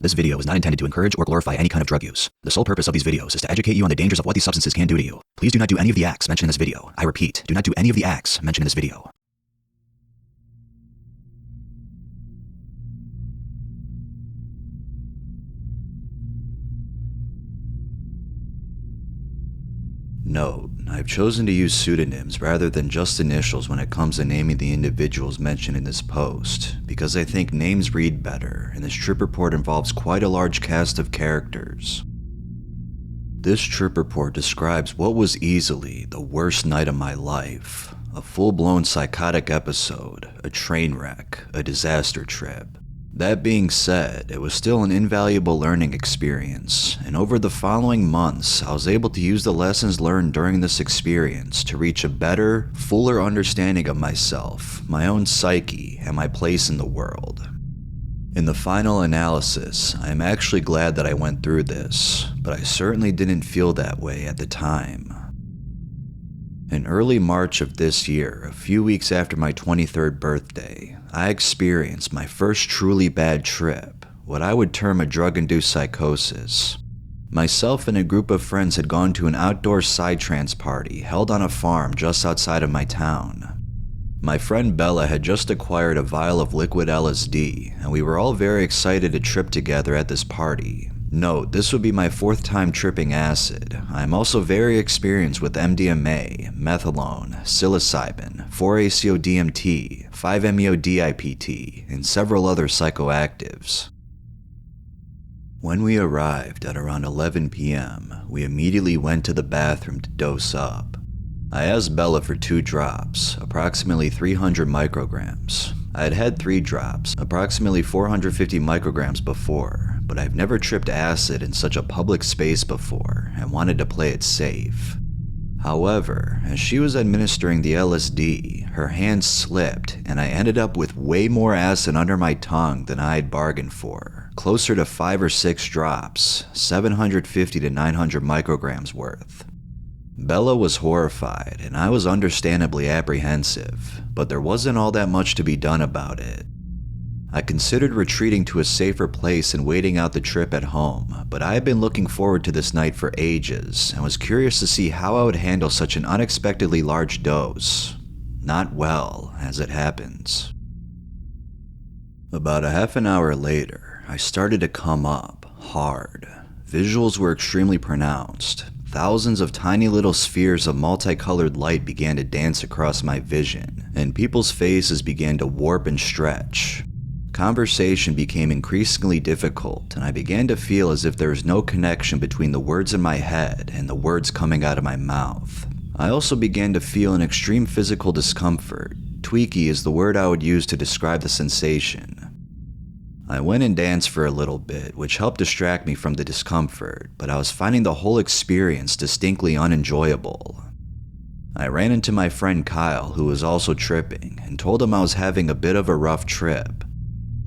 This video is not intended to encourage or glorify any kind of drug use. The sole purpose of these videos is to educate you on the dangers of what these substances can do to you. Please do not do any of the acts mentioned in this video. I repeat, do not do any of the acts mentioned in this video. Note, I've chosen to use pseudonyms rather than just initials when it comes to naming the individuals mentioned in this post, because I think names read better, and this trip report involves quite a large cast of characters. This trip report describes what was easily the worst night of my life. A full-blown psychotic episode, a train wreck, a disaster trip. That being said, it was still an invaluable learning experience, and over the following months, I was able to use the lessons learned during this experience to reach a better, fuller understanding of myself, my own psyche, and my place in the world. In the final analysis, I am actually glad that I went through this, but I certainly didn't feel that way at the time. In early March of this year, a few weeks after my 23rd birthday, I experienced my first truly bad trip, what I would term a drug-induced psychosis. Myself and a group of friends had gone to an outdoor psytrance party held on a farm just outside of my town. My friend Bella had just acquired a vial of liquid LSD, and we were all very excited to trip together at this party. Note, this would be my 4th time tripping acid. I am also very experienced with MDMA, methadone, psilocybin, 4-ACO-DMT, 5-MeO-DIPT, and several other psychoactives. When we arrived at around 11 p.m., we immediately went to the bathroom to dose up. I asked Bella for 2 drops, approximately 300 micrograms. I had had 3 drops, approximately 450 micrograms before, but I've never tripped acid in such a public space before and wanted to play it safe. However, as she was administering the LSD, her hand slipped and I ended up with way more acid under my tongue than I had bargained for, closer to 5 or 6 drops, 750 to 900 micrograms worth. Bella was horrified, and I was understandably apprehensive, but there wasn't all that much to be done about it. I considered retreating to a safer place and waiting out the trip at home, but I had been looking forward to this night for ages, and was curious to see how I would handle such an unexpectedly large dose. Not well, as it happens. About a half an hour later, I started to come up, hard. Visuals were extremely pronounced. Thousands of tiny little spheres of multicolored light began to dance across my vision, and people's faces began to warp and stretch. Conversation became increasingly difficult, and I began to feel as if there was no connection between the words in my head and the words coming out of my mouth. I also began to feel an extreme physical discomfort. Tweaky is the word I would use to describe the sensation. I went and danced for a little bit, which helped distract me from the discomfort, but I was finding the whole experience distinctly unenjoyable. I ran into my friend Kyle, who was also tripping, and told him I was having a bit of a rough trip.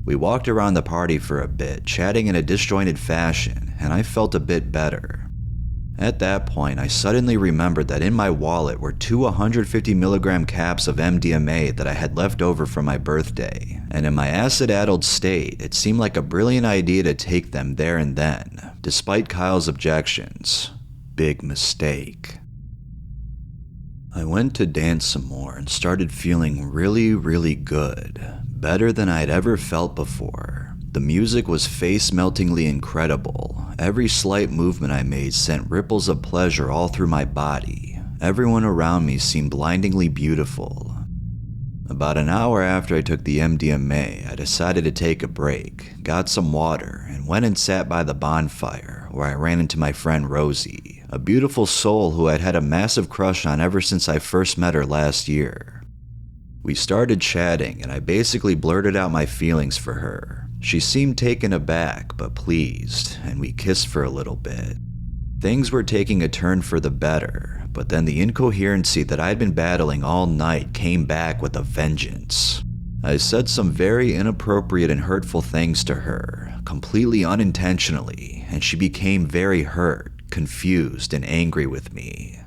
We walked around the party for a bit, chatting in a disjointed fashion, and I felt a bit better. At that point, I suddenly remembered that in my wallet were 2 150mg caps of MDMA that I had left over from my birthday, and in my acid-addled state, it seemed like a brilliant idea to take them there and then, despite Kyle's objections. Big mistake. I went to dance some more and started feeling really good, better than I'd ever felt before. The music was face-meltingly incredible. Every slight movement I made sent ripples of pleasure all through my body. Everyone around me seemed blindingly beautiful. About an hour after I took the MDMA, I decided to take a break, got some water, and went and sat by the bonfire, where I ran into my friend Rosie, a beautiful soul who I'd had a massive crush on ever since I first met her last year. We started chatting, and I basically blurted out my feelings for her. She seemed taken aback, but pleased, and we kissed for a little bit. Things were taking a turn for the better, but then the incoherency that I'd been battling all night came back with a vengeance. I said some very inappropriate and hurtful things to her, completely unintentionally, and she became very hurt, confused, and angry with me.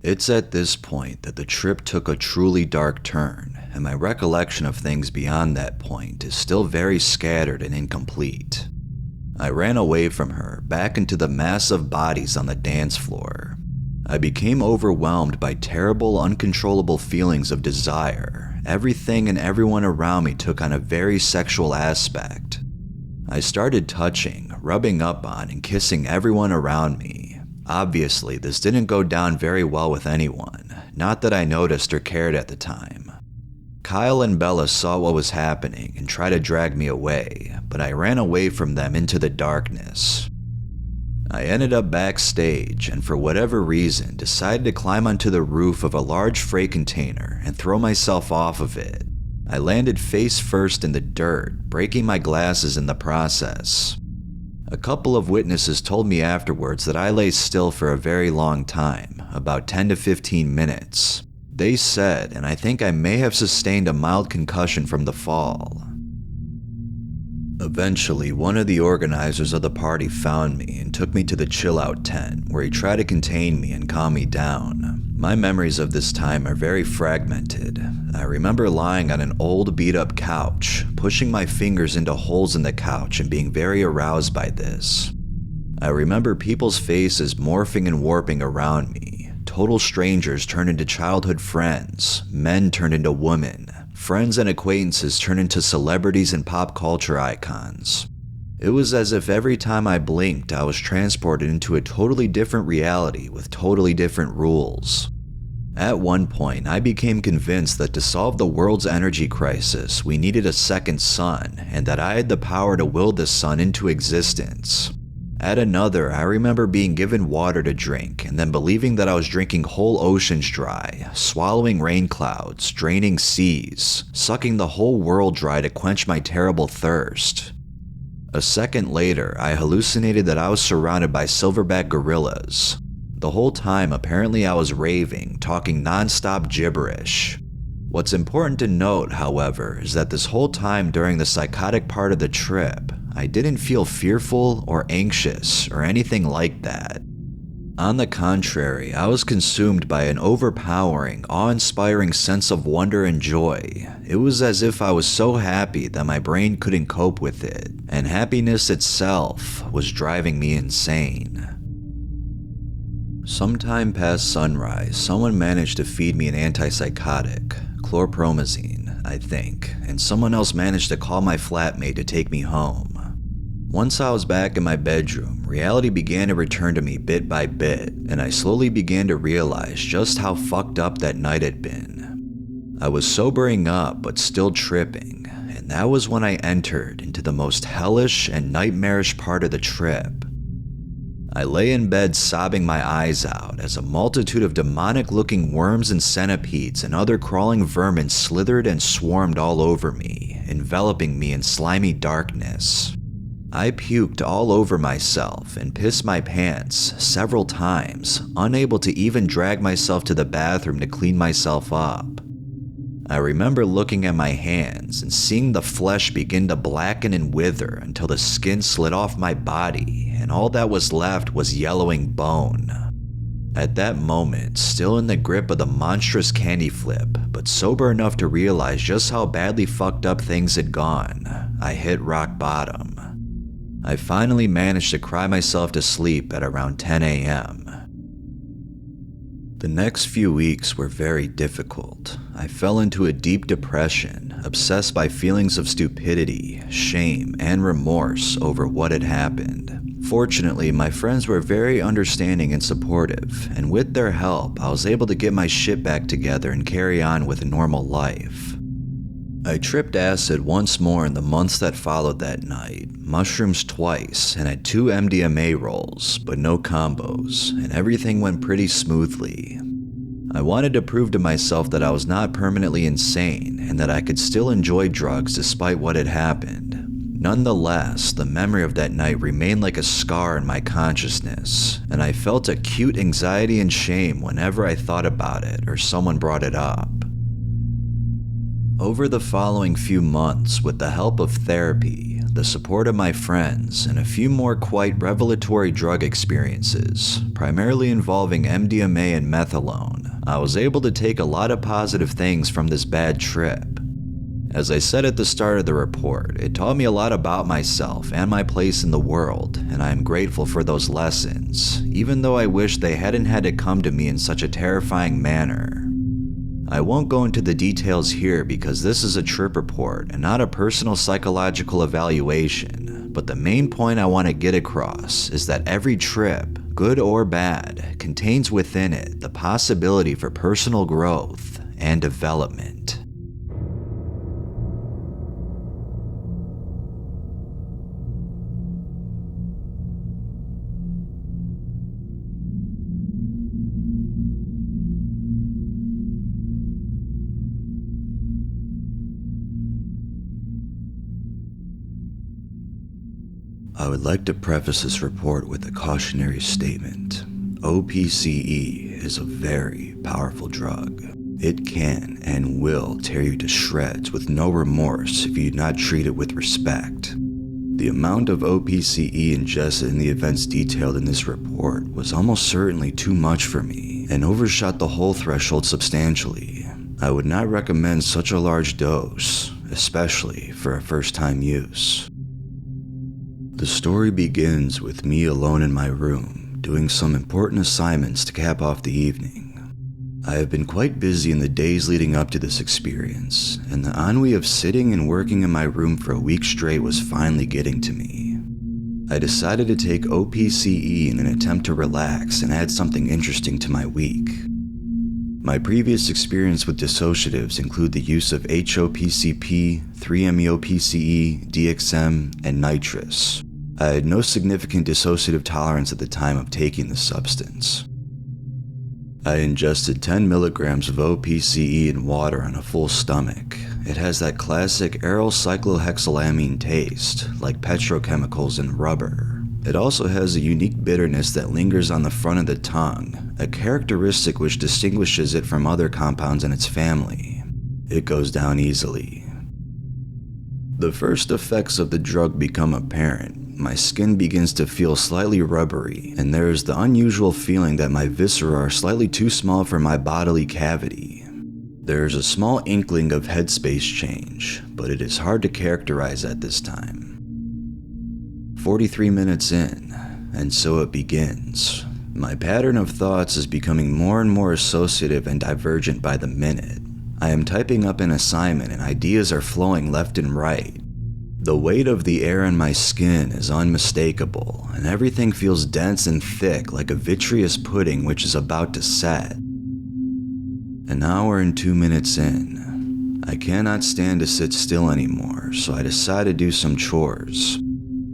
It's at this point that the trip took a truly dark turn, and my recollection of things beyond that point is still very scattered and incomplete. I ran away from her, back into the mass of bodies on the dance floor. I became overwhelmed by terrible, uncontrollable feelings of desire. Everything and everyone around me took on a very sexual aspect. I started touching, rubbing up on, and kissing everyone around me. Obviously, this didn't go down very well with anyone, not that I noticed or cared at the time. Kyle and Bella saw what was happening and tried to drag me away, but I ran away from them into the darkness. I ended up backstage and for whatever reason decided to climb onto the roof of a large freight container and throw myself off of it. I landed face first in the dirt, breaking my glasses in the process. A couple of witnesses told me afterwards that I lay still for a very long time, about 10 to 15 minutes. They said, and I think I may have sustained a mild concussion from the fall. Eventually, one of the organizers of the party found me and took me to the chill-out tent, where he tried to contain me and calm me down. My memories of this time are very fragmented. I remember lying on an old beat-up couch, pushing my fingers into holes in the couch and being very aroused by this. I remember people's faces morphing and warping around me. Total strangers turned into childhood friends, men turned into women, friends and acquaintances turned into celebrities and pop culture icons. It was as if every time I blinked, I was transported into a totally different reality with totally different rules. At one point, I became convinced that to solve the world's energy crisis, we needed a second sun, and that I had the power to will this sun into existence. At another, I remember being given water to drink and then believing that I was drinking whole oceans dry, swallowing rain clouds, draining seas, sucking the whole world dry to quench my terrible thirst. A second later, I hallucinated that I was surrounded by silverback gorillas. The whole time, apparently I was raving, talking non-stop gibberish. What's important to note, however, is that this whole time during the psychotic part of the trip, I didn't feel fearful or anxious or anything like that. On the contrary, I was consumed by an overpowering, awe-inspiring sense of wonder and joy. It was as if I was so happy that my brain couldn't cope with it, and happiness itself was driving me insane. Sometime past sunrise, someone managed to feed me an antipsychotic, chlorpromazine, I think, and someone else managed to call my flatmate to take me home. Once I was back in my bedroom, reality began to return to me bit by bit, and I slowly began to realize just how fucked up that night had been. I was sobering up but still tripping, and that was when I entered into the most hellish and nightmarish part of the trip. I lay in bed sobbing my eyes out as a multitude of demonic-looking worms and centipedes and other crawling vermin slithered and swarmed all over me, enveloping me in slimy darkness. I puked all over myself and pissed my pants several times, unable to even drag myself to the bathroom to clean myself up. I remember looking at my hands and seeing the flesh begin to blacken and wither until the skin slid off my body and all that was left was yellowing bone. At that moment, still in the grip of the monstrous candy flip, but sober enough to realize just how badly fucked up things had gone, I hit rock bottom. I finally managed to cry myself to sleep at around 10 a.m. The next few weeks were very difficult. I fell into a deep depression, obsessed by feelings of stupidity, shame, and remorse over what had happened. Fortunately, my friends were very understanding and supportive, and with their help, I was able to get my shit back together and carry on with a normal life. I tripped acid once more in the months that followed that night, mushrooms twice, and had 2 MDMA rolls, but no combos, and everything went pretty smoothly. I wanted to prove to myself that I was not permanently insane and that I could still enjoy drugs despite what had happened. Nonetheless, the memory of that night remained like a scar in my consciousness, and I felt acute anxiety and shame whenever I thought about it or someone brought it up. Over the following few months, with the help of therapy, the support of my friends, and a few more quite revelatory drug experiences, primarily involving MDMA and meth alone, I was able to take a lot of positive things from this bad trip. As I said at the start of the report, it taught me a lot about myself and my place in the world, and I am grateful for those lessons, even though I wish they hadn't had to come to me in such a terrifying manner. I won't go into the details here because this is a trip report and not a personal psychological evaluation, but the main point I want to get across is that every trip, good or bad, contains within it the possibility for personal growth and development. I would like to preface this report with a cautionary statement. OPCE is a very powerful drug. It can and will tear you to shreds with no remorse if you do not treat it with respect. The amount of OPCE ingested in the events detailed in this report was almost certainly too much for me and overshot the whole threshold substantially. I would not recommend such a large dose, especially for a first-time use. The story begins with me alone in my room, doing some important assignments to cap off the evening. I have been quite busy in the days leading up to this experience, and the ennui of sitting and working in my room for a week straight was finally getting to me. I decided to take OPCE in an attempt to relax and add something interesting to my week. My previous experience with dissociatives include the use of HOPCP, 3-MeO-PCE, DXM, and nitrous. I had no significant dissociative tolerance at the time of taking the substance. I ingested 10 milligrams of OPCE in water on a full stomach. It has that classic aryl cyclohexylamine taste, like petrochemicals and rubber. It also has a unique bitterness that lingers on the front of the tongue, a characteristic which distinguishes it from other compounds in its family. It goes down easily. The first effects of the drug become apparent. My skin begins to feel slightly rubbery, and there is the unusual feeling that my viscera are slightly too small for my bodily cavity. There is a small inkling of headspace change, but it is hard to characterize at this time. 43 minutes in, and so it begins. My pattern of thoughts is becoming more and more associative and divergent by the minute. I am typing up an assignment and ideas are flowing left and right. The weight of the air on my skin is unmistakable, and everything feels dense and thick like a vitreous pudding which is about to set. An hour and 2 minutes in. I cannot stand to sit still anymore, so I decide to do some chores.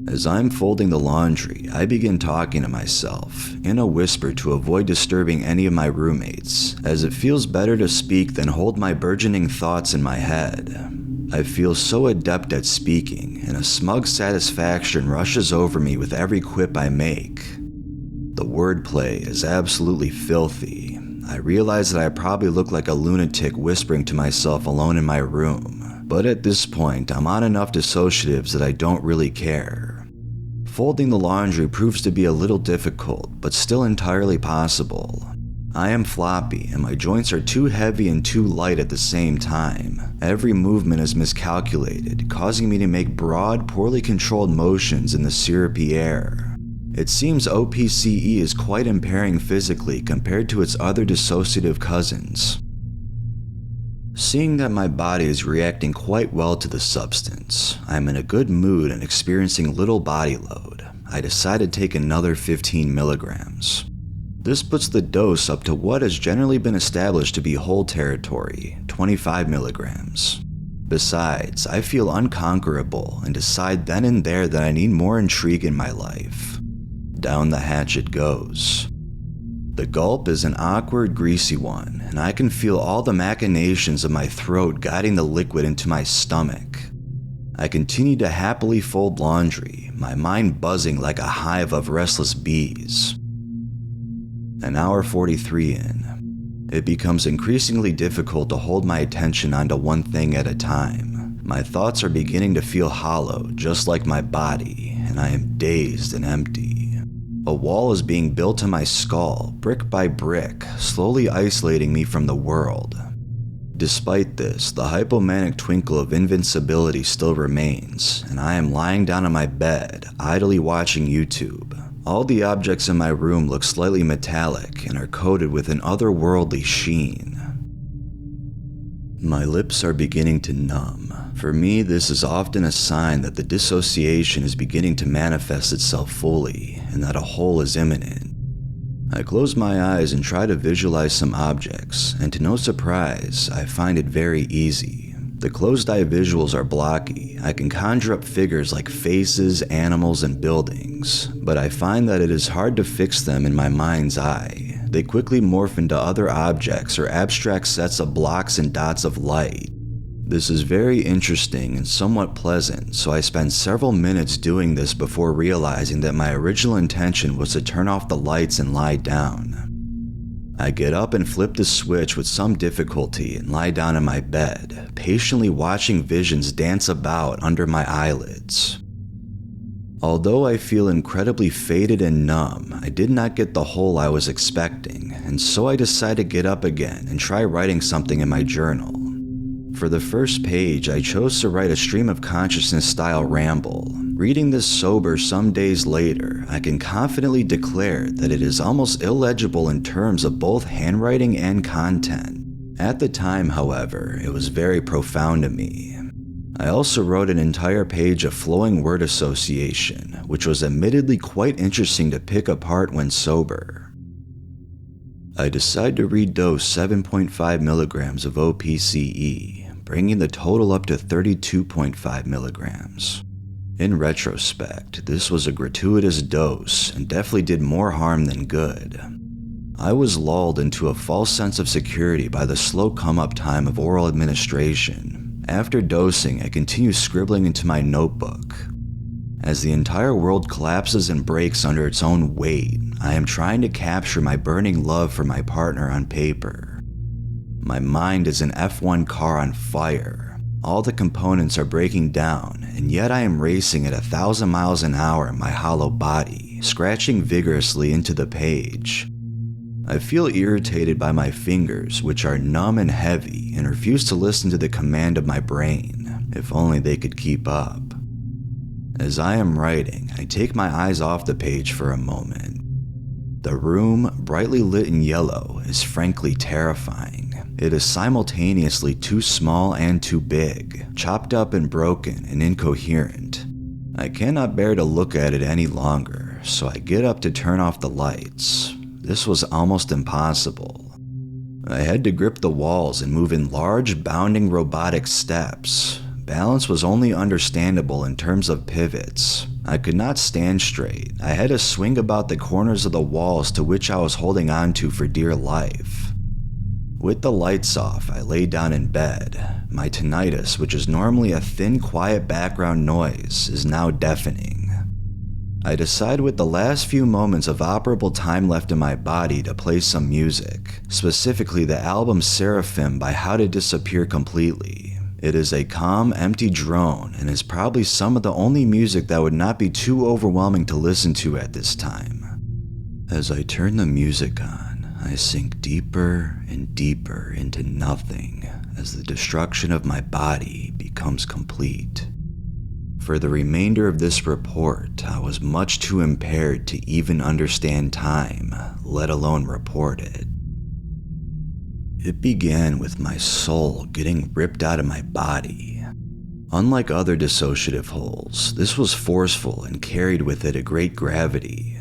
As I'm folding the laundry, I begin talking to myself, in a whisper to avoid disturbing any of my roommates, as it feels better to speak than hold my burgeoning thoughts in my head. I feel so adept at speaking, and a smug satisfaction rushes over me with every quip I make. The wordplay is absolutely filthy. I realize that I probably look like a lunatic whispering to myself alone in my room, but at this point I'm on enough dissociatives that I don't really care. Folding the laundry proves to be a little difficult, but still entirely possible. I am floppy, and my joints are too heavy and too light at the same time. Every movement is miscalculated, causing me to make broad, poorly controlled motions in the syrupy air. It seems OPCE is quite impairing physically compared to its other dissociative cousins. Seeing that my body is reacting quite well to the substance, I am in a good mood and experiencing little body load. I decide to take another 15 milligrams. This puts the dose up to what has generally been established to be hold territory, 25 milligrams. Besides, I feel unconquerable and decide then and there that I need more intrigue in my life. Down the hatch it goes. The gulp is an awkward, greasy one, and I can feel all the machinations of my throat guiding the liquid into my stomach. I continue to happily fold laundry, my mind buzzing like a hive of restless bees. An hour 43 in. It becomes increasingly difficult to hold my attention onto one thing at a time. My thoughts are beginning to feel hollow, just like my body, and I am dazed and empty. A wall is being built to my skull, brick by brick, slowly isolating me from the world. Despite this, the hypomanic twinkle of invincibility still remains, and I am lying down on my bed, idly watching YouTube. All the objects in my room look slightly metallic and are coated with an otherworldly sheen. My lips are beginning to numb. For me, this is often a sign that the dissociation is beginning to manifest itself fully, and that a hole is imminent. I close my eyes and try to visualize some objects, and to no surprise, I find it very easy. The closed-eye visuals are blocky. I can conjure up figures like faces, animals, and buildings, but I find that it is hard to fix them in my mind's eye. They quickly morph into other objects or abstract sets of blocks and dots of light. This is very interesting and somewhat pleasant, so I spend several minutes doing this before realizing that my original intention was to turn off the lights and lie down. I get up and flip the switch with some difficulty and lie down in my bed, patiently watching visions dance about under my eyelids. Although I feel incredibly faded and numb, I did not get the hole I was expecting, and so I decide to get up again and try writing something in my journal. For the first page, I chose to write a stream of consciousness style ramble. Reading this sober some days later, I can confidently declare that it is almost illegible in terms of both handwriting and content. At the time, however, it was very profound to me. I also wrote an entire page of flowing word association, which was admittedly quite interesting to pick apart when sober. I decide to redose 7.5 milligrams of OPCE, bringing the total up to 32.5 milligrams. In retrospect, this was a gratuitous dose and definitely did more harm than good. I was lulled into a false sense of security by the slow come-up time of oral administration. After dosing, I continue scribbling into my notebook. As the entire world collapses and breaks under its own weight, I am trying to capture my burning love for my partner on paper. My mind is an F1 car on fire. All the components are breaking down, and yet I am racing at 1,000 miles an hour in my hollow body, scratching vigorously into the page. I feel irritated by my fingers, which are numb and heavy, and refuse to listen to the command of my brain. If only they could keep up. As I am writing, I take my eyes off the page for a moment. The room, brightly lit in yellow, is frankly terrifying. It is simultaneously too small and too big, chopped up and broken and incoherent. I cannot bear to look at it any longer, so I get up to turn off the lights. This was almost impossible. I had to grip the walls and move in large, bounding robotic steps. Balance was only understandable in terms of pivots. I could not stand straight. I had to swing about the corners of the walls to which I was holding onto for dear life. With the lights off, I lay down in bed. My tinnitus, which is normally a thin, quiet background noise, is now deafening. I decide with the last few moments of operable time left in my body to play some music, specifically the album Seraphim by How to Disappear Completely. It is a calm, empty drone and is probably some of the only music that would not be too overwhelming to listen to at this time. As I turn the music on, I sink deeper and deeper into nothing as the destruction of my body becomes complete. For the remainder of this report, I was much too impaired to even understand time, let alone report it. It began with my soul getting ripped out of my body. Unlike other dissociative holes, this was forceful and carried with it a great gravity.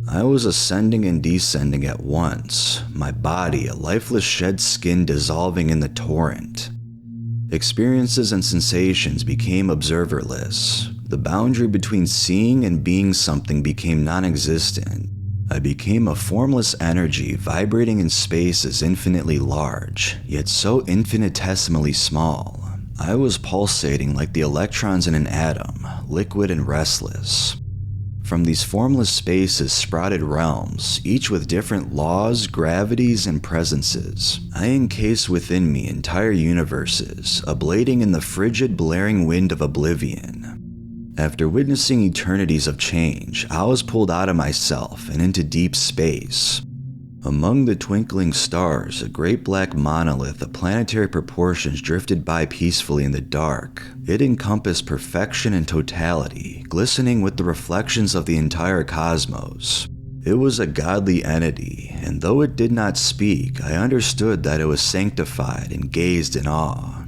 I was ascending and descending at once, my body a lifeless shed skin dissolving in the torrent. Experiences and sensations became observerless. The boundary between seeing and being something became non-existent. I became a formless energy vibrating in spaces infinitely large, yet so infinitesimally small. I was pulsating like the electrons in an atom, liquid and restless. From these formless spaces sprouted realms, each with different laws, gravities, and presences. I encased within me entire universes, ablating in the frigid, blaring wind of oblivion. After witnessing eternities of change, I was pulled out of myself and into deep space. Among the twinkling stars, a great black monolith of planetary proportions drifted by peacefully in the dark. It encompassed perfection and totality, glistening with the reflections of the entire cosmos. It was a godly entity, and though it did not speak, I understood that it was sanctified and gazed in awe.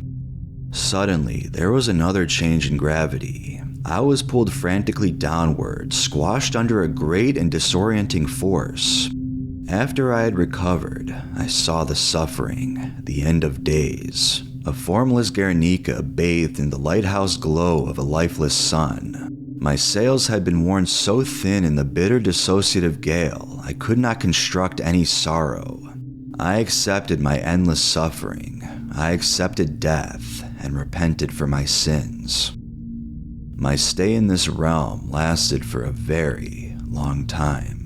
Suddenly, there was another change in gravity. I was pulled frantically downward, squashed under a great and disorienting force. After I had recovered, I saw the suffering, the end of days. A formless Guernica bathed in the lighthouse glow of a lifeless sun. My sails had been worn so thin in the bitter dissociative gale, I could not construct any sorrow. I accepted my endless suffering. I accepted death and repented for my sins. My stay in this realm lasted for a very long time.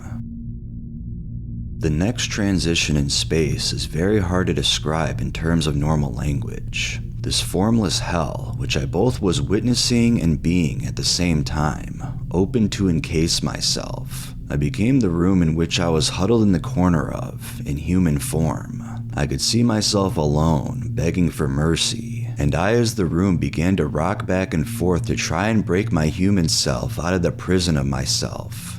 The next transition in space is very hard to describe in terms of normal language. This formless hell, which I both was witnessing and being at the same time, opened to encase myself. I became the room in which I was huddled in the corner of, in human form. I could see myself alone, begging for mercy, and I as the room began to rock back and forth to try and break my human self out of the prison of myself.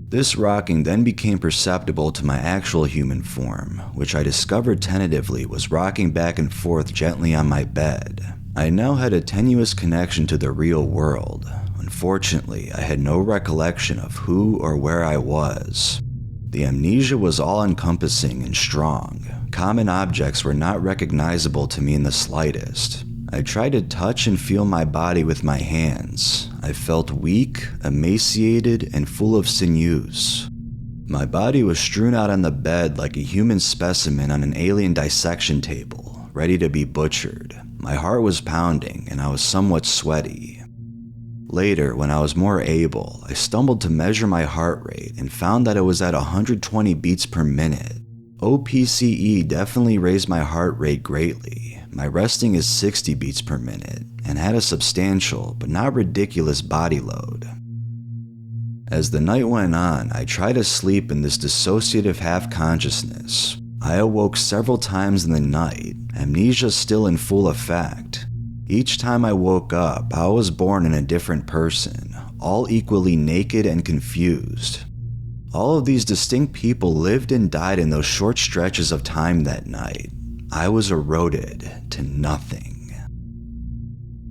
This rocking then became perceptible to my actual human form, which I discovered tentatively was rocking back and forth gently on my bed. I now had a tenuous connection to the real world. Unfortunately, I had no recollection of who or where I was. The amnesia was all-encompassing and strong. Common objects were not recognizable to me in the slightest. I tried to touch and feel my body with my hands. I felt weak, emaciated, and full of sinews. My body was strewn out on the bed like a human specimen on an alien dissection table, ready to be butchered. My heart was pounding, and I was somewhat sweaty. Later, when I was more able, I stumbled to measure my heart rate and found that it was at 120 beats per minute. OPCE definitely raised my heart rate greatly. My resting is 60 beats per minute and had a substantial but not ridiculous body load. As the night went on, I tried to sleep in this dissociative half-consciousness. I awoke several times in the night, amnesia still in full effect. Each time I woke up, I was born in a different person, all equally naked and confused. All of these distinct people lived and died in those short stretches of time that night. I was eroded to nothing.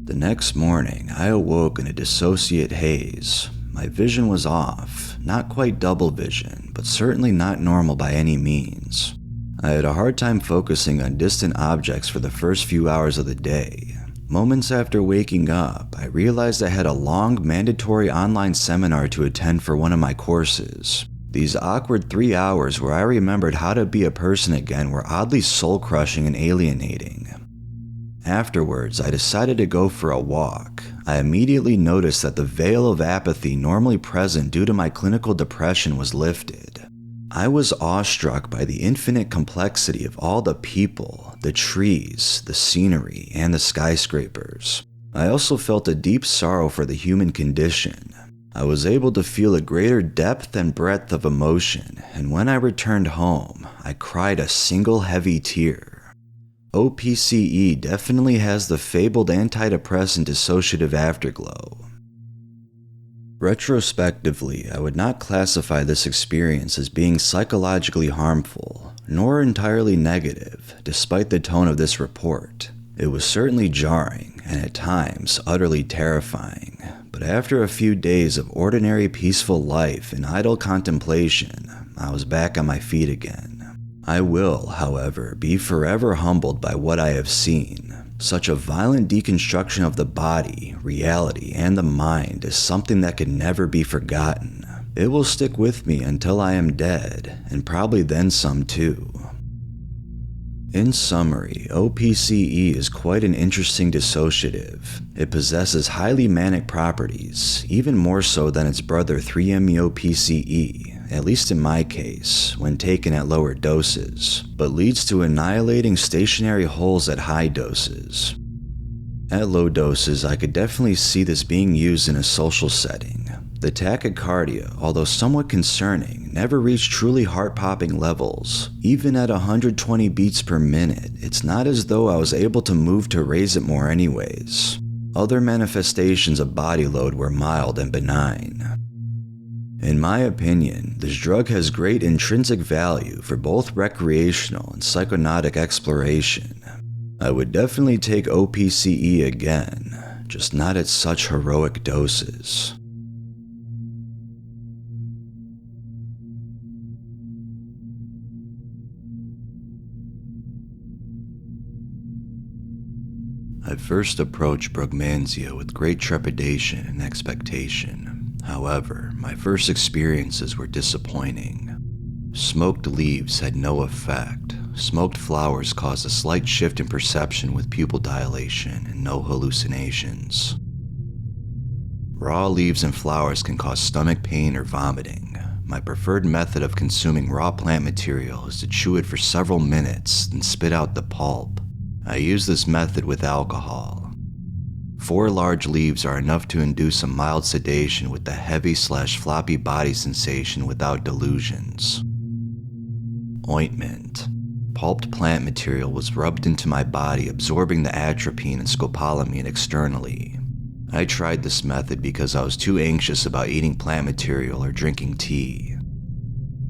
The next morning, I awoke in a dissociate haze. My vision was off, not quite double vision, but certainly not normal by any means. I had a hard time focusing on distant objects for the first few hours of the day. Moments after waking up, I realized I had a long, mandatory online seminar to attend for one of my courses. These awkward 3 hours where I remembered how to be a person again were oddly soul-crushing and alienating. Afterwards, I decided to go for a walk. I immediately noticed that the veil of apathy normally present due to my clinical depression was lifted. I was awestruck by the infinite complexity of all the people, the trees, the scenery, and the skyscrapers. I also felt a deep sorrow for the human condition. I was able to feel a greater depth and breadth of emotion, and when I returned home, I cried a single heavy tear. OPCE definitely has the fabled antidepressant dissociative afterglow. Retrospectively, I would not classify this experience as being psychologically harmful, nor entirely negative, despite the tone of this report. It was certainly jarring, and at times utterly terrifying. But after a few days of ordinary peaceful life and idle contemplation, I was back on my feet again. I will, however, be forever humbled by what I have seen. Such a violent deconstruction of the body, reality, and the mind is something that can never be forgotten. It will stick with me until I am dead, and probably then some too. In summary, OPCE is quite an interesting dissociative. It possesses highly manic properties, even more so than its brother 3-MeO-PCE, at least in my case, when taken at lower doses, but leads to annihilating stationary holes at high doses. At low doses, I could definitely see this being used in a social setting. The tachycardia, although somewhat concerning, never reached truly heart-popping levels. Even at 120 beats per minute, it's not as though I was able to move to raise it more anyways. Other manifestations of body load were mild and benign. In my opinion, this drug has great intrinsic value for both recreational and psychonautic exploration. I would definitely take OPCE again, just not at such heroic doses. I first approached Brugmansia with great trepidation and expectation. However, my first experiences were disappointing. Smoked leaves had no effect. Smoked flowers caused a slight shift in perception with pupil dilation and no hallucinations. Raw leaves and flowers can cause stomach pain or vomiting. My preferred method of consuming raw plant material is to chew it for several minutes, then spit out the pulp. I use this method with alcohol. 4 large leaves are enough to induce a mild sedation with the heavy/floppy body sensation without delusions. Ointment. Pulped plant material was rubbed into my body, absorbing the atropine and scopolamine externally. I tried this method because I was too anxious about eating plant material or drinking tea.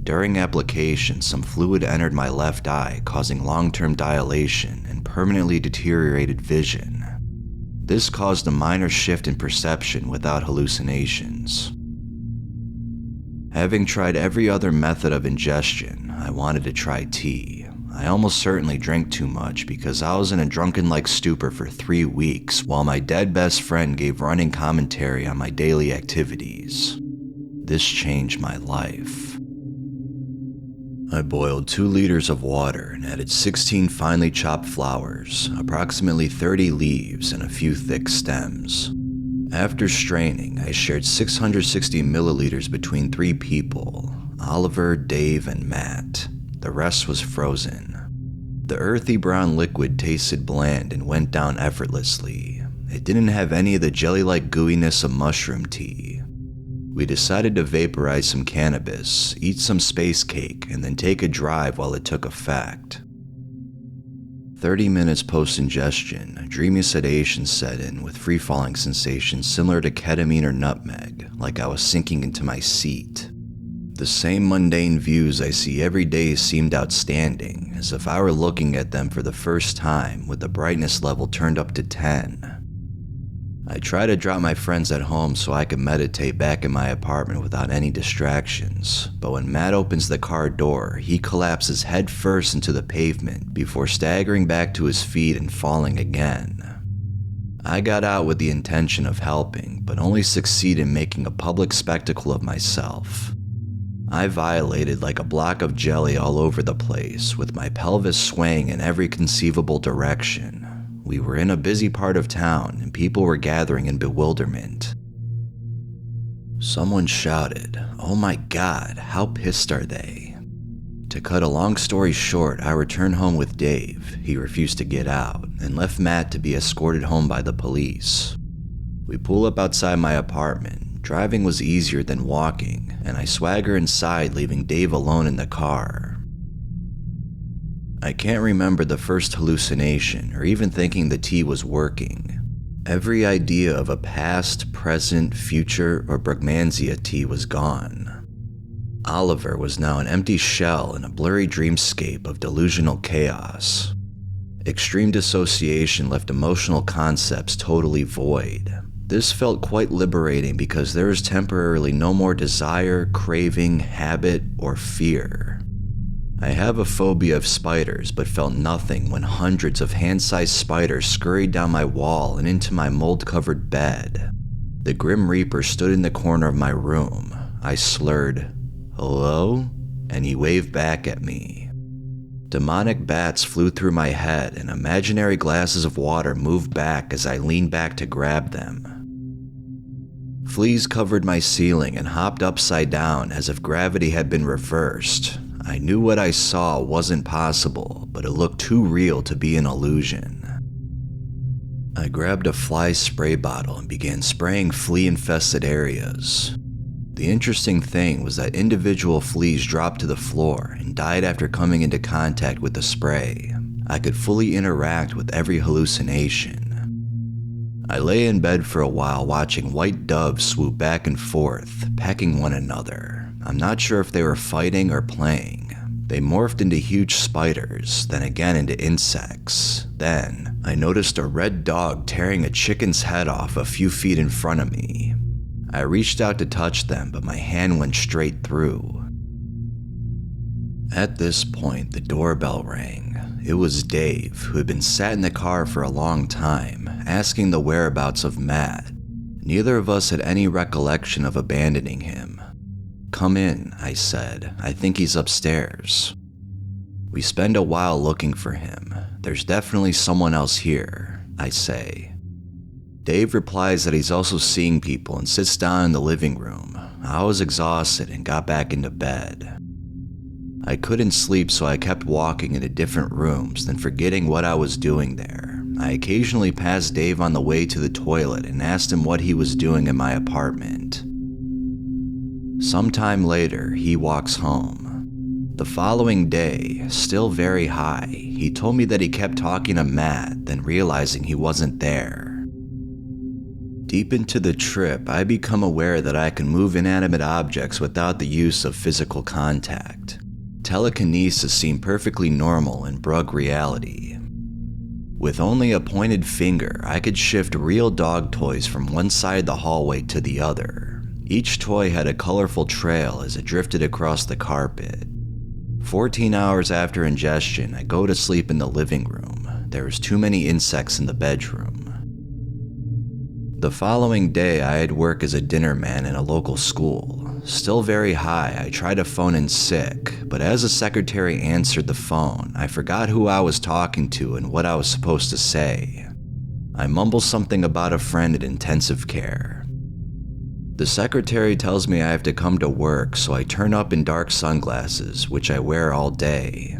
During application, some fluid entered my left eye, causing long-term dilation and permanently deteriorated vision. This caused a minor shift in perception without hallucinations. Having tried every other method of ingestion, I wanted to try tea. I almost certainly drank too much because I was in a drunken-like stupor for 3 weeks while my dead best friend gave running commentary on my daily activities. This changed my life. I boiled 2 liters of water and added 16 finely chopped flowers, approximately 30 leaves, and a few thick stems. After straining, I shared 660 milliliters between 3 people, Oliver, Dave, and Matt. The rest was frozen. The earthy brown liquid tasted bland and went down effortlessly. It didn't have any of the jelly-like gooiness of mushroom tea. We decided to vaporize some cannabis, eat some space cake, and then take a drive while it took effect. 30 minutes post-ingestion, a dreamy sedation set in with free-falling sensations similar to ketamine or nutmeg, like I was sinking into my seat. The same mundane views I see every day seemed outstanding, as if I were looking at them for the first time with the brightness level turned up to 10. I try to drop my friends at home so I can meditate back in my apartment without any distractions, but when Matt opens the car door, he collapses head first into the pavement before staggering back to his feet and falling again. I got out with the intention of helping, but only succeed in making a public spectacle of myself. I violated like a block of jelly all over the place, with my pelvis swaying in every conceivable direction. We were in a busy part of town, and people were gathering in bewilderment. Someone shouted, "Oh my God, how pissed are they?" To cut a long story short, I returned home with Dave. He refused to get out, and left Matt to be escorted home by the police. We pull up outside my apartment. Driving was easier than walking, and I swagger inside, leaving Dave alone in the car. I can't remember the first hallucination or even thinking the tea was working. Every idea of a past, present, future, or Brugmansia tea was gone. Oliver was now an empty shell in a blurry dreamscape of delusional chaos. Extreme dissociation left emotional concepts totally void. This felt quite liberating because there was temporarily no more desire, craving, habit, or fear. I have a phobia of spiders, but felt nothing when hundreds of hand-sized spiders scurried down my wall and into my mold-covered bed. The Grim Reaper stood in the corner of my room. I slurred, "Hello?" and he waved back at me. Demonic bats flew through my head and imaginary glasses of water moved back as I leaned back to grab them. Fleas covered my ceiling and hopped upside down as if gravity had been reversed. I knew what I saw wasn't possible, but it looked too real to be an illusion. I grabbed a fly spray bottle and began spraying flea-infested areas. The interesting thing was that individual fleas dropped to the floor and died after coming into contact with the spray. I could fully interact with every hallucination. I lay in bed for a while watching white doves swoop back and forth, pecking one another. I'm not sure if they were fighting or playing. They morphed into huge spiders, then again into insects. Then, I noticed a red dog tearing a chicken's head off a few feet in front of me. I reached out to touch them, but my hand went straight through. At this point, the doorbell rang. It was Dave, who had been sat in the car for a long time, asking the whereabouts of Matt. Neither of us had any recollection of abandoning him. "Come in," I said. "I think he's upstairs." We spend a while looking for him. "There's definitely someone else here," I say. Dave replies that he's also seeing people and sits down in the living room. I was exhausted and got back into bed. I couldn't sleep, so I kept walking into different rooms, then forgetting what I was doing there. I occasionally passed Dave on the way to the toilet and asked him what he was doing in my apartment. Sometime later, he walks home. The following day, still very high, he told me that he kept talking to Matt, then realizing he wasn't there. Deep into the trip, I become aware that I can move inanimate objects without the use of physical contact. Telekinesis seemed perfectly normal in Brug reality. With only a pointed finger, I could shift real dog toys from one side of the hallway to the other. Each toy had a colorful trail as it drifted across the carpet. 14 hours after ingestion, I go to sleep in the living room. There was too many insects in the bedroom. The following day, I had work as a dinner man in a local school. Still very high, I tried to phone in sick, but as the secretary answered the phone, I forgot who I was talking to and what I was supposed to say. I mumble something about a friend in intensive care. The secretary tells me I have to come to work, so I turn up in dark sunglasses, which I wear all day.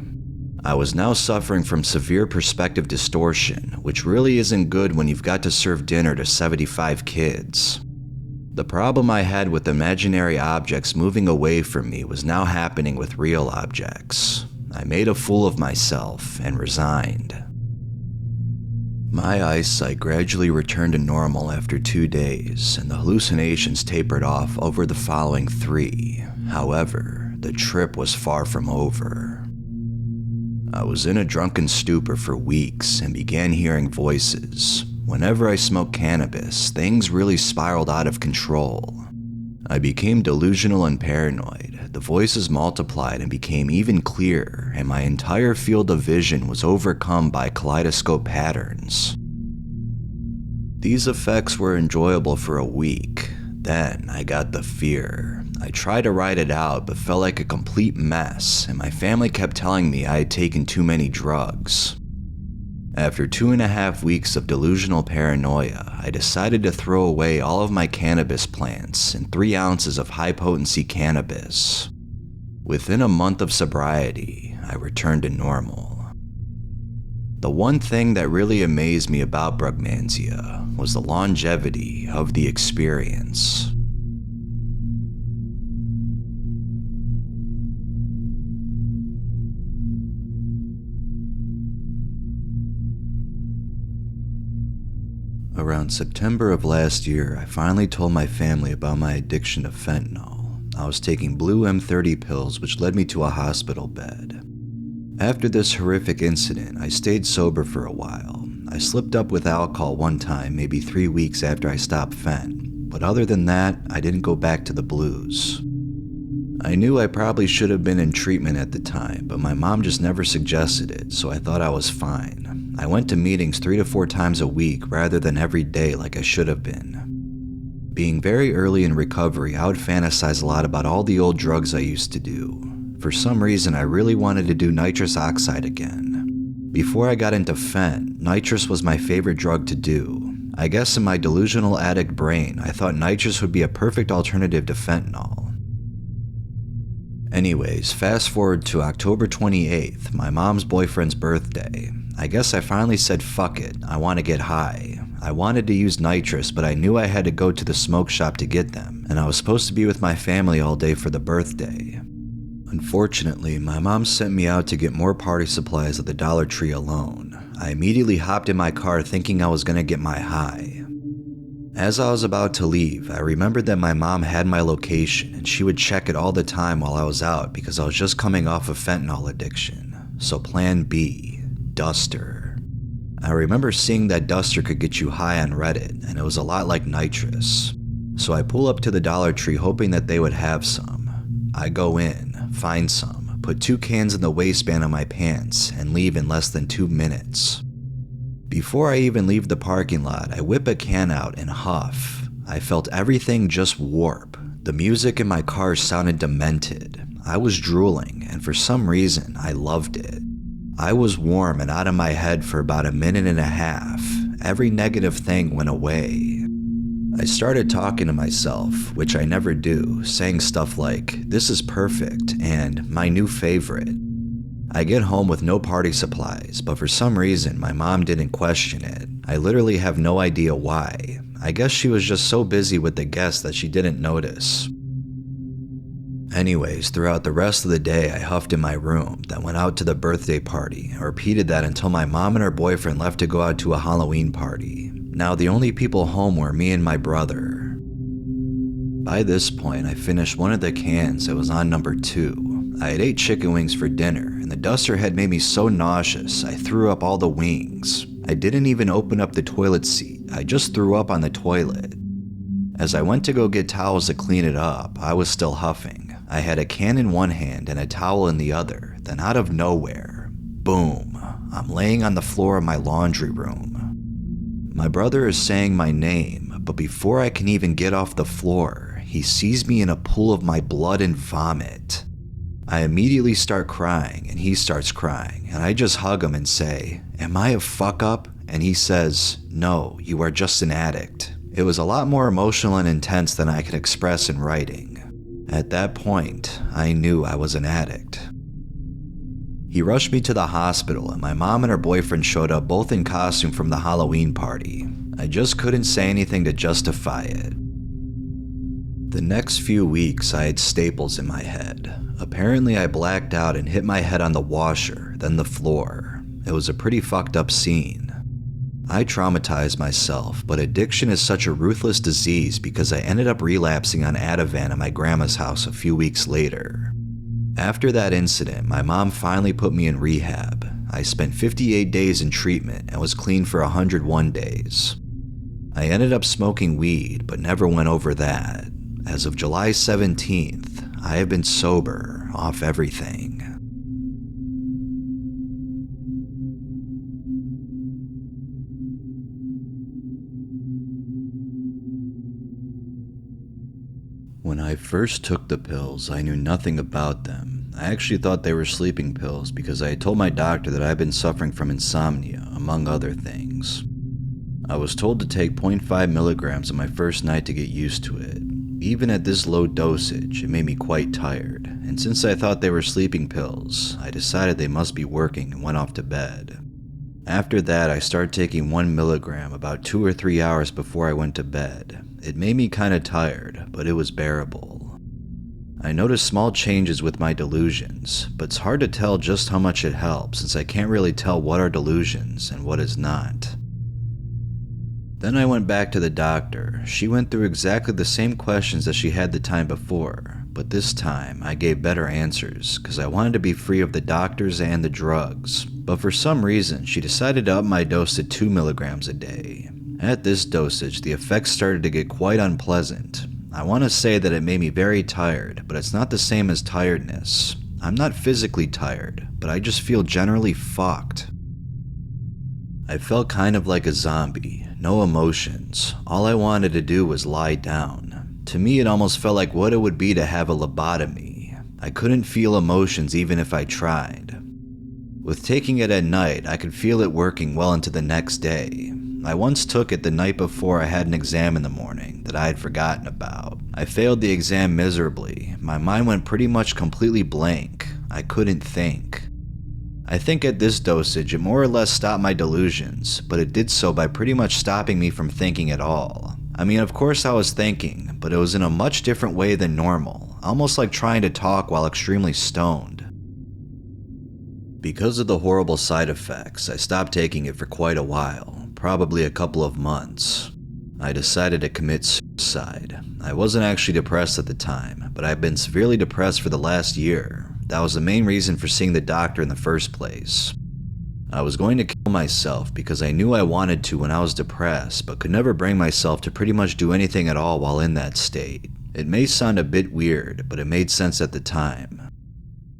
I was now suffering from severe perspective distortion, which really isn't good when you've got to serve dinner to 75 kids. The problem I had with imaginary objects moving away from me was now happening with real objects. I made a fool of myself and resigned. My eyesight gradually returned to normal after 2 days, and the hallucinations tapered off over the following 3. However, the trip was far from over. I was in a drunken stupor for weeks and began hearing voices. Whenever I smoked cannabis, things really spiraled out of control. I became delusional and paranoid. The voices multiplied and became even clearer, and my entire field of vision was overcome by kaleidoscope patterns. These effects were enjoyable for a week. Then I got the fear. I tried to ride it out, but felt like a complete mess, and my family kept telling me I had taken too many drugs. After 2.5 weeks of delusional paranoia, I decided to throw away all of my cannabis plants and 3 ounces of high-potency cannabis. Within a month of sobriety, I returned to normal. The one thing that really amazed me about Brugmansia was the longevity of the experience. Around September of last year, I finally told my family about my addiction to fentanyl. I was taking blue M30 pills, which led me to a hospital bed. After this horrific incident, I stayed sober for a while. I slipped up with alcohol one time, maybe 3 weeks after I stopped fent, but other than that, I didn't go back to the blues. I knew I probably should have been in treatment at the time, but my mom just never suggested it, so I thought I was fine. I went to meetings 3 to 4 times a week rather than every day like I should have been. Being very early in recovery, I would fantasize a lot about all the old drugs I used to do. For some reason, I really wanted to do nitrous oxide again. Before I got into fent, nitrous was my favorite drug to do. I guess in my delusional addict brain, I thought nitrous would be a perfect alternative to fentanyl. Anyways, fast forward to October 28th, my mom's boyfriend's birthday. I guess I finally said fuck it, I want to get high. I wanted to use nitrous, but I knew I had to go to the smoke shop to get them, and I was supposed to be with my family all day for the birthday. Unfortunately, my mom sent me out to get more party supplies at the Dollar Tree alone. I immediately hopped in my car thinking I was going to get my high. As I was about to leave, I remembered that my mom had my location and she would check it all the time while I was out because I was just coming off of fentanyl addiction. So plan B, Duster. I remember seeing that Duster could get you high on Reddit and it was a lot like nitrous. So I pull up to the Dollar Tree hoping that they would have some. I go in, find some, put 2 cans in the waistband of my pants and leave in less than 2 minutes. Before I even leave the parking lot, I whip a can out and huff. I felt everything just warp. The music in my car sounded demented. I was drooling, and for some reason, I loved it. I was warm and out of my head for about a minute and a half. Every negative thing went away. I started talking to myself, which I never do, saying stuff like, "This is perfect," and "my new favorite." I get home with no party supplies, but for some reason my mom didn't question it. I literally have no idea why. I guess she was just so busy with the guests that she didn't notice. Anyways, throughout the rest of the day I huffed in my room, then went out to the birthday party, and repeated that until my mom and her boyfriend left to go out to a Halloween party. Now the only people home were me and my brother. By this point, I finished one of the cans that was on number 2. I had ate chicken wings for dinner, and the Duster had made me so nauseous, I threw up all the wings. I didn't even open up the toilet seat, I just threw up on the toilet. As I went to go get towels to clean it up, I was still huffing. I had a can in one hand and a towel in the other, then out of nowhere, boom, I'm laying on the floor of my laundry room. My brother is saying my name, but before I can even get off the floor, he sees me in a pool of my blood and vomit. I immediately start crying, and he starts crying, and I just hug him and say, "Am I a fuck up?" And he says, "No, you are just an addict." It was a lot more emotional and intense than I could express in writing. At that point, I knew I was an addict. He rushed me to the hospital, and my mom and her boyfriend showed up both in costume from the Halloween party. I just couldn't say anything to justify it. The next few weeks, I had staples in my head. Apparently, I blacked out and hit my head on the washer, then the floor. It was a pretty fucked up scene. I traumatized myself, but addiction is such a ruthless disease because I ended up relapsing on Ativan at my grandma's house a few weeks later. After that incident, my mom finally put me in rehab. I spent 58 days in treatment and was clean for 101 days. I ended up smoking weed, but never went over that. As of July 17th, I have been sober off everything. When I first took the pills, I knew nothing about them. I actually thought they were sleeping pills because I had told my doctor that I had been suffering from insomnia, among other things. I was told to take 0.5 milligrams on my first night to get used to it. Even at this low dosage, it made me quite tired, and since I thought they were sleeping pills, I decided they must be working and went off to bed. After that, I started taking 1 milligram about 2 or 3 hours before I went to bed. It made me kinda tired, but it was bearable. I noticed small changes with my delusions, but it's hard to tell just how much it helps since I can't really tell what are delusions and what is not. Then I went back to the doctor. She went through exactly the same questions that she had the time before, but this time I gave better answers because I wanted to be free of the doctors and the drugs. But for some reason, she decided to up my dose to 2 milligrams a day. At this dosage, the effects started to get quite unpleasant. I want to say that it made me very tired, but it's not the same as tiredness. I'm not physically tired, but I just feel generally fucked. I felt kind of like a zombie, no emotions. All I wanted to do was lie down. To me, it almost felt like what it would be to have a lobotomy. I couldn't feel emotions even if I tried. With taking it at night, I could feel it working well into the next day. I once took it the night before I had an exam in the morning that I had forgotten about. I failed the exam miserably. My mind went pretty much completely blank. I couldn't think. I think at this dosage it more or less stopped my delusions, but it did so by pretty much stopping me from thinking at all. I mean, of course I was thinking, but it was in a much different way than normal, almost like trying to talk while extremely stoned. Because of the horrible side effects, I stopped taking it for quite a while, probably a couple of months. I decided to commit suicide. I wasn't actually depressed at the time, but I've been severely depressed for the last year. That was the main reason for seeing the doctor in the first place. I was going to kill myself because I knew I wanted to when I was depressed, but could never bring myself to pretty much do anything at all while in that state. It may sound a bit weird, but it made sense at the time.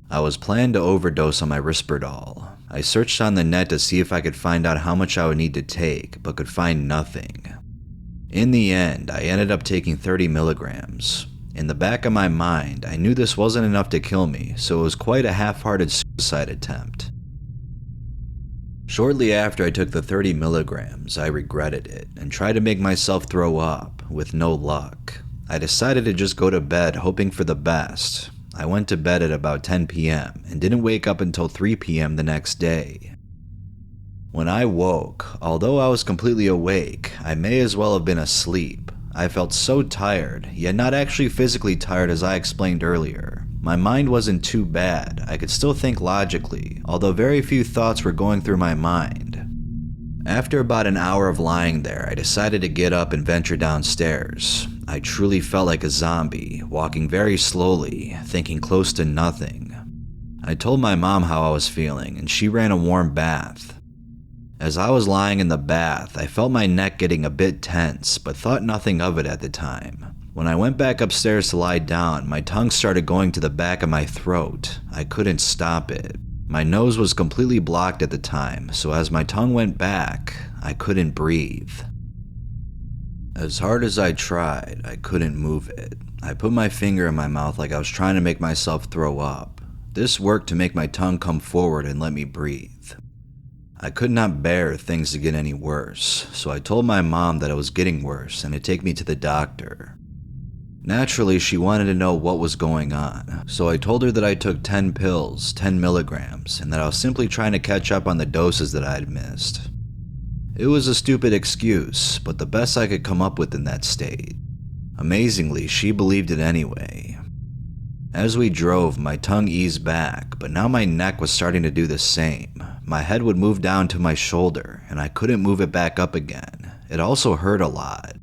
I was planning to overdose on my Risperidone. I searched on the net to see if I could find out how much I would need to take, but could find nothing. In the end, I ended up taking 30 milligrams. In the back of my mind, I knew this wasn't enough to kill me, so it was quite a half-hearted suicide attempt. Shortly after I took the 30 milligrams, I regretted it and tried to make myself throw up, with no luck. I decided to just go to bed hoping for the best. I went to bed at about 10 p.m. and didn't wake up until 3 p.m. the next day. When I woke, although I was completely awake, I may as well have been asleep. I felt so tired, yet not actually physically tired as I explained earlier. My mind wasn't too bad. I could still think logically, although very few thoughts were going through my mind. After about an hour of lying there, I decided to get up and venture downstairs. I truly felt like a zombie, walking very slowly, thinking close to nothing. I told my mom how I was feeling, and she ran a warm bath. As I was lying in the bath, I felt my neck getting a bit tense, but thought nothing of it at the time. When I went back upstairs to lie down, my tongue started going to the back of my throat. I couldn't stop it. My nose was completely blocked at the time, so as my tongue went back, I couldn't breathe. As hard as I tried, I couldn't move it. I put my finger in my mouth like I was trying to make myself throw up. This worked to make my tongue come forward and let me breathe. I could not bear things to get any worse, so I told my mom that it was getting worse and to take me to the doctor. Naturally, she wanted to know what was going on, so I told her that I took 10 pills, 10 milligrams, and that I was simply trying to catch up on the doses that I had missed. It was a stupid excuse, but the best I could come up with in that state. Amazingly, she believed it anyway. As we drove, my tongue eased back, but now my neck was starting to do the same. My head would move down to my shoulder, and I couldn't move it back up again. It also hurt a lot.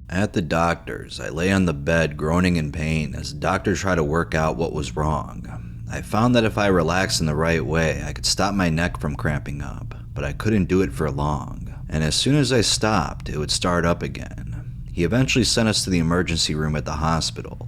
At the doctor's, I lay on the bed groaning in pain as the doctor tried to work out what was wrong. I found that if I relaxed in the right way, I could stop my neck from cramping up, but I couldn't do it for long, and as soon as I stopped, it would start up again. He eventually sent us to the emergency room at the hospital.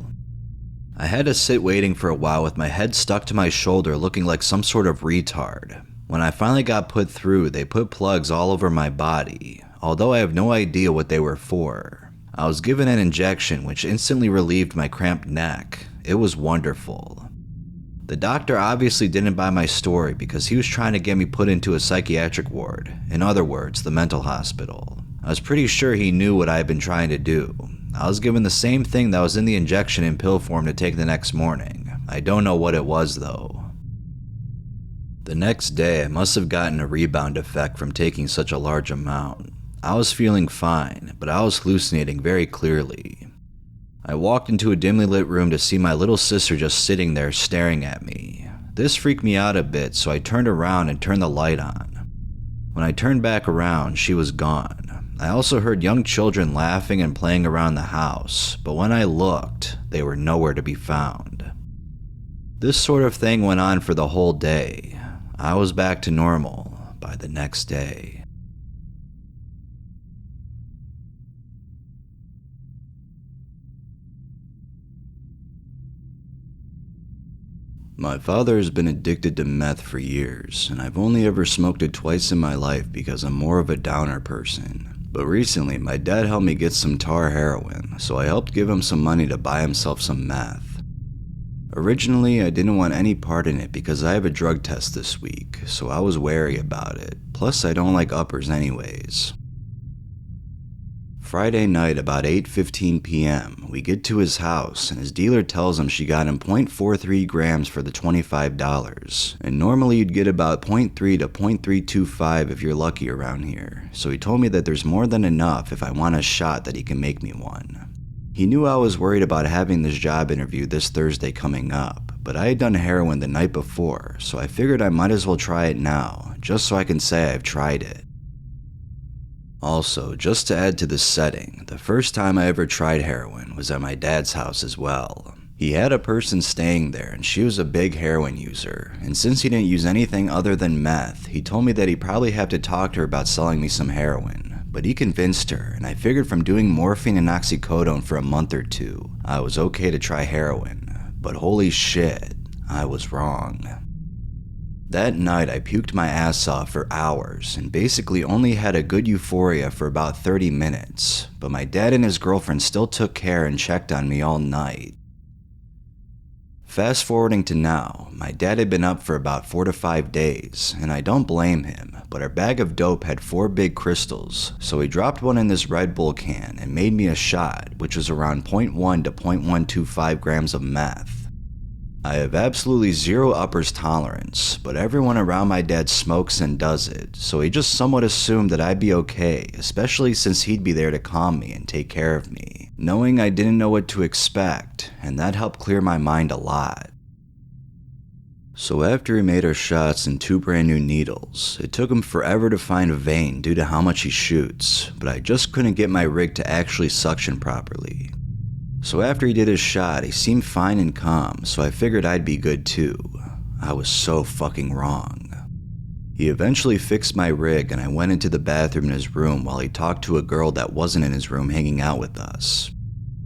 I had to sit waiting for a while with my head stuck to my shoulder looking like some sort of retard. When I finally got put through, they put plugs all over my body, although I have no idea what they were for. I was given an injection which instantly relieved my cramped neck. It was wonderful. The doctor obviously didn't buy my story because he was trying to get me put into a psychiatric ward, in other words, the mental hospital. I was pretty sure he knew what I had been trying to do. I was given the same thing that was in the injection in pill form to take the next morning. I don't know what it was though. The next day, I must have gotten a rebound effect from taking such a large amount. I was feeling fine, but I was hallucinating very clearly. I walked into a dimly lit room to see my little sister just sitting there staring at me. This freaked me out a bit, so I turned around and turned the light on. When I turned back around, she was gone. I also heard young children laughing and playing around the house, but when I looked, they were nowhere to be found. This sort of thing went on for the whole day. I was back to normal by the next day. My father has been addicted to meth for years, and I've only ever smoked it twice in my life because I'm more of a downer person. But recently, my dad helped me get some tar heroin, so I helped give him some money to buy himself some meth. Originally, I didn't want any part in it because I have a drug test this week, so I was wary about it. Plus, I don't like uppers anyways. Friday night about 8:15 p.m., we get to his house and his dealer tells him she got him 0.43 grams for the $25, and normally you'd get about 0.3 to 0.325 if you're lucky around here, so he told me that there's more than enough if I want a shot that he can make me one. He knew I was worried about having this job interview this Thursday coming up, but I had done heroin the night before, so I figured I might as well try it now, just so I can say I've tried it. Also, just to add to the setting, the first time I ever tried heroin was at my dad's house as well. He had a person staying there and she was a big heroin user, and since he didn't use anything other than meth, he told me that he'd probably have to talk to her about selling me some heroin. But he convinced her, and I figured from doing morphine and oxycodone for a month or two, I was okay to try heroin. But holy shit, I was wrong. That night I puked my ass off for hours and basically only had a good euphoria for about 30 minutes, but my dad and his girlfriend still took care and checked on me all night. Fast forwarding to now, my dad had been up for about 4 to 5 days, and I don't blame him, but our bag of dope had 4 big crystals, so he dropped one in this Red Bull can and made me a shot, which was around 0.1 to 0.125 grams of meth. I have absolutely zero uppers tolerance, but everyone around my dad smokes and does it, so he just somewhat assumed that I'd be okay, especially since he'd be there to calm me and take care of me, knowing I didn't know what to expect, and that helped clear my mind a lot. So after he made our shots and 2 brand new needles, it took him forever to find a vein due to how much he shoots, but I just couldn't get my rig to actually suction properly. So after he did his shot, he seemed fine and calm, so I figured I'd be good too. I was so fucking wrong. He eventually fixed my rig and I went into the bathroom in his room while he talked to a girl that wasn't in his room hanging out with us.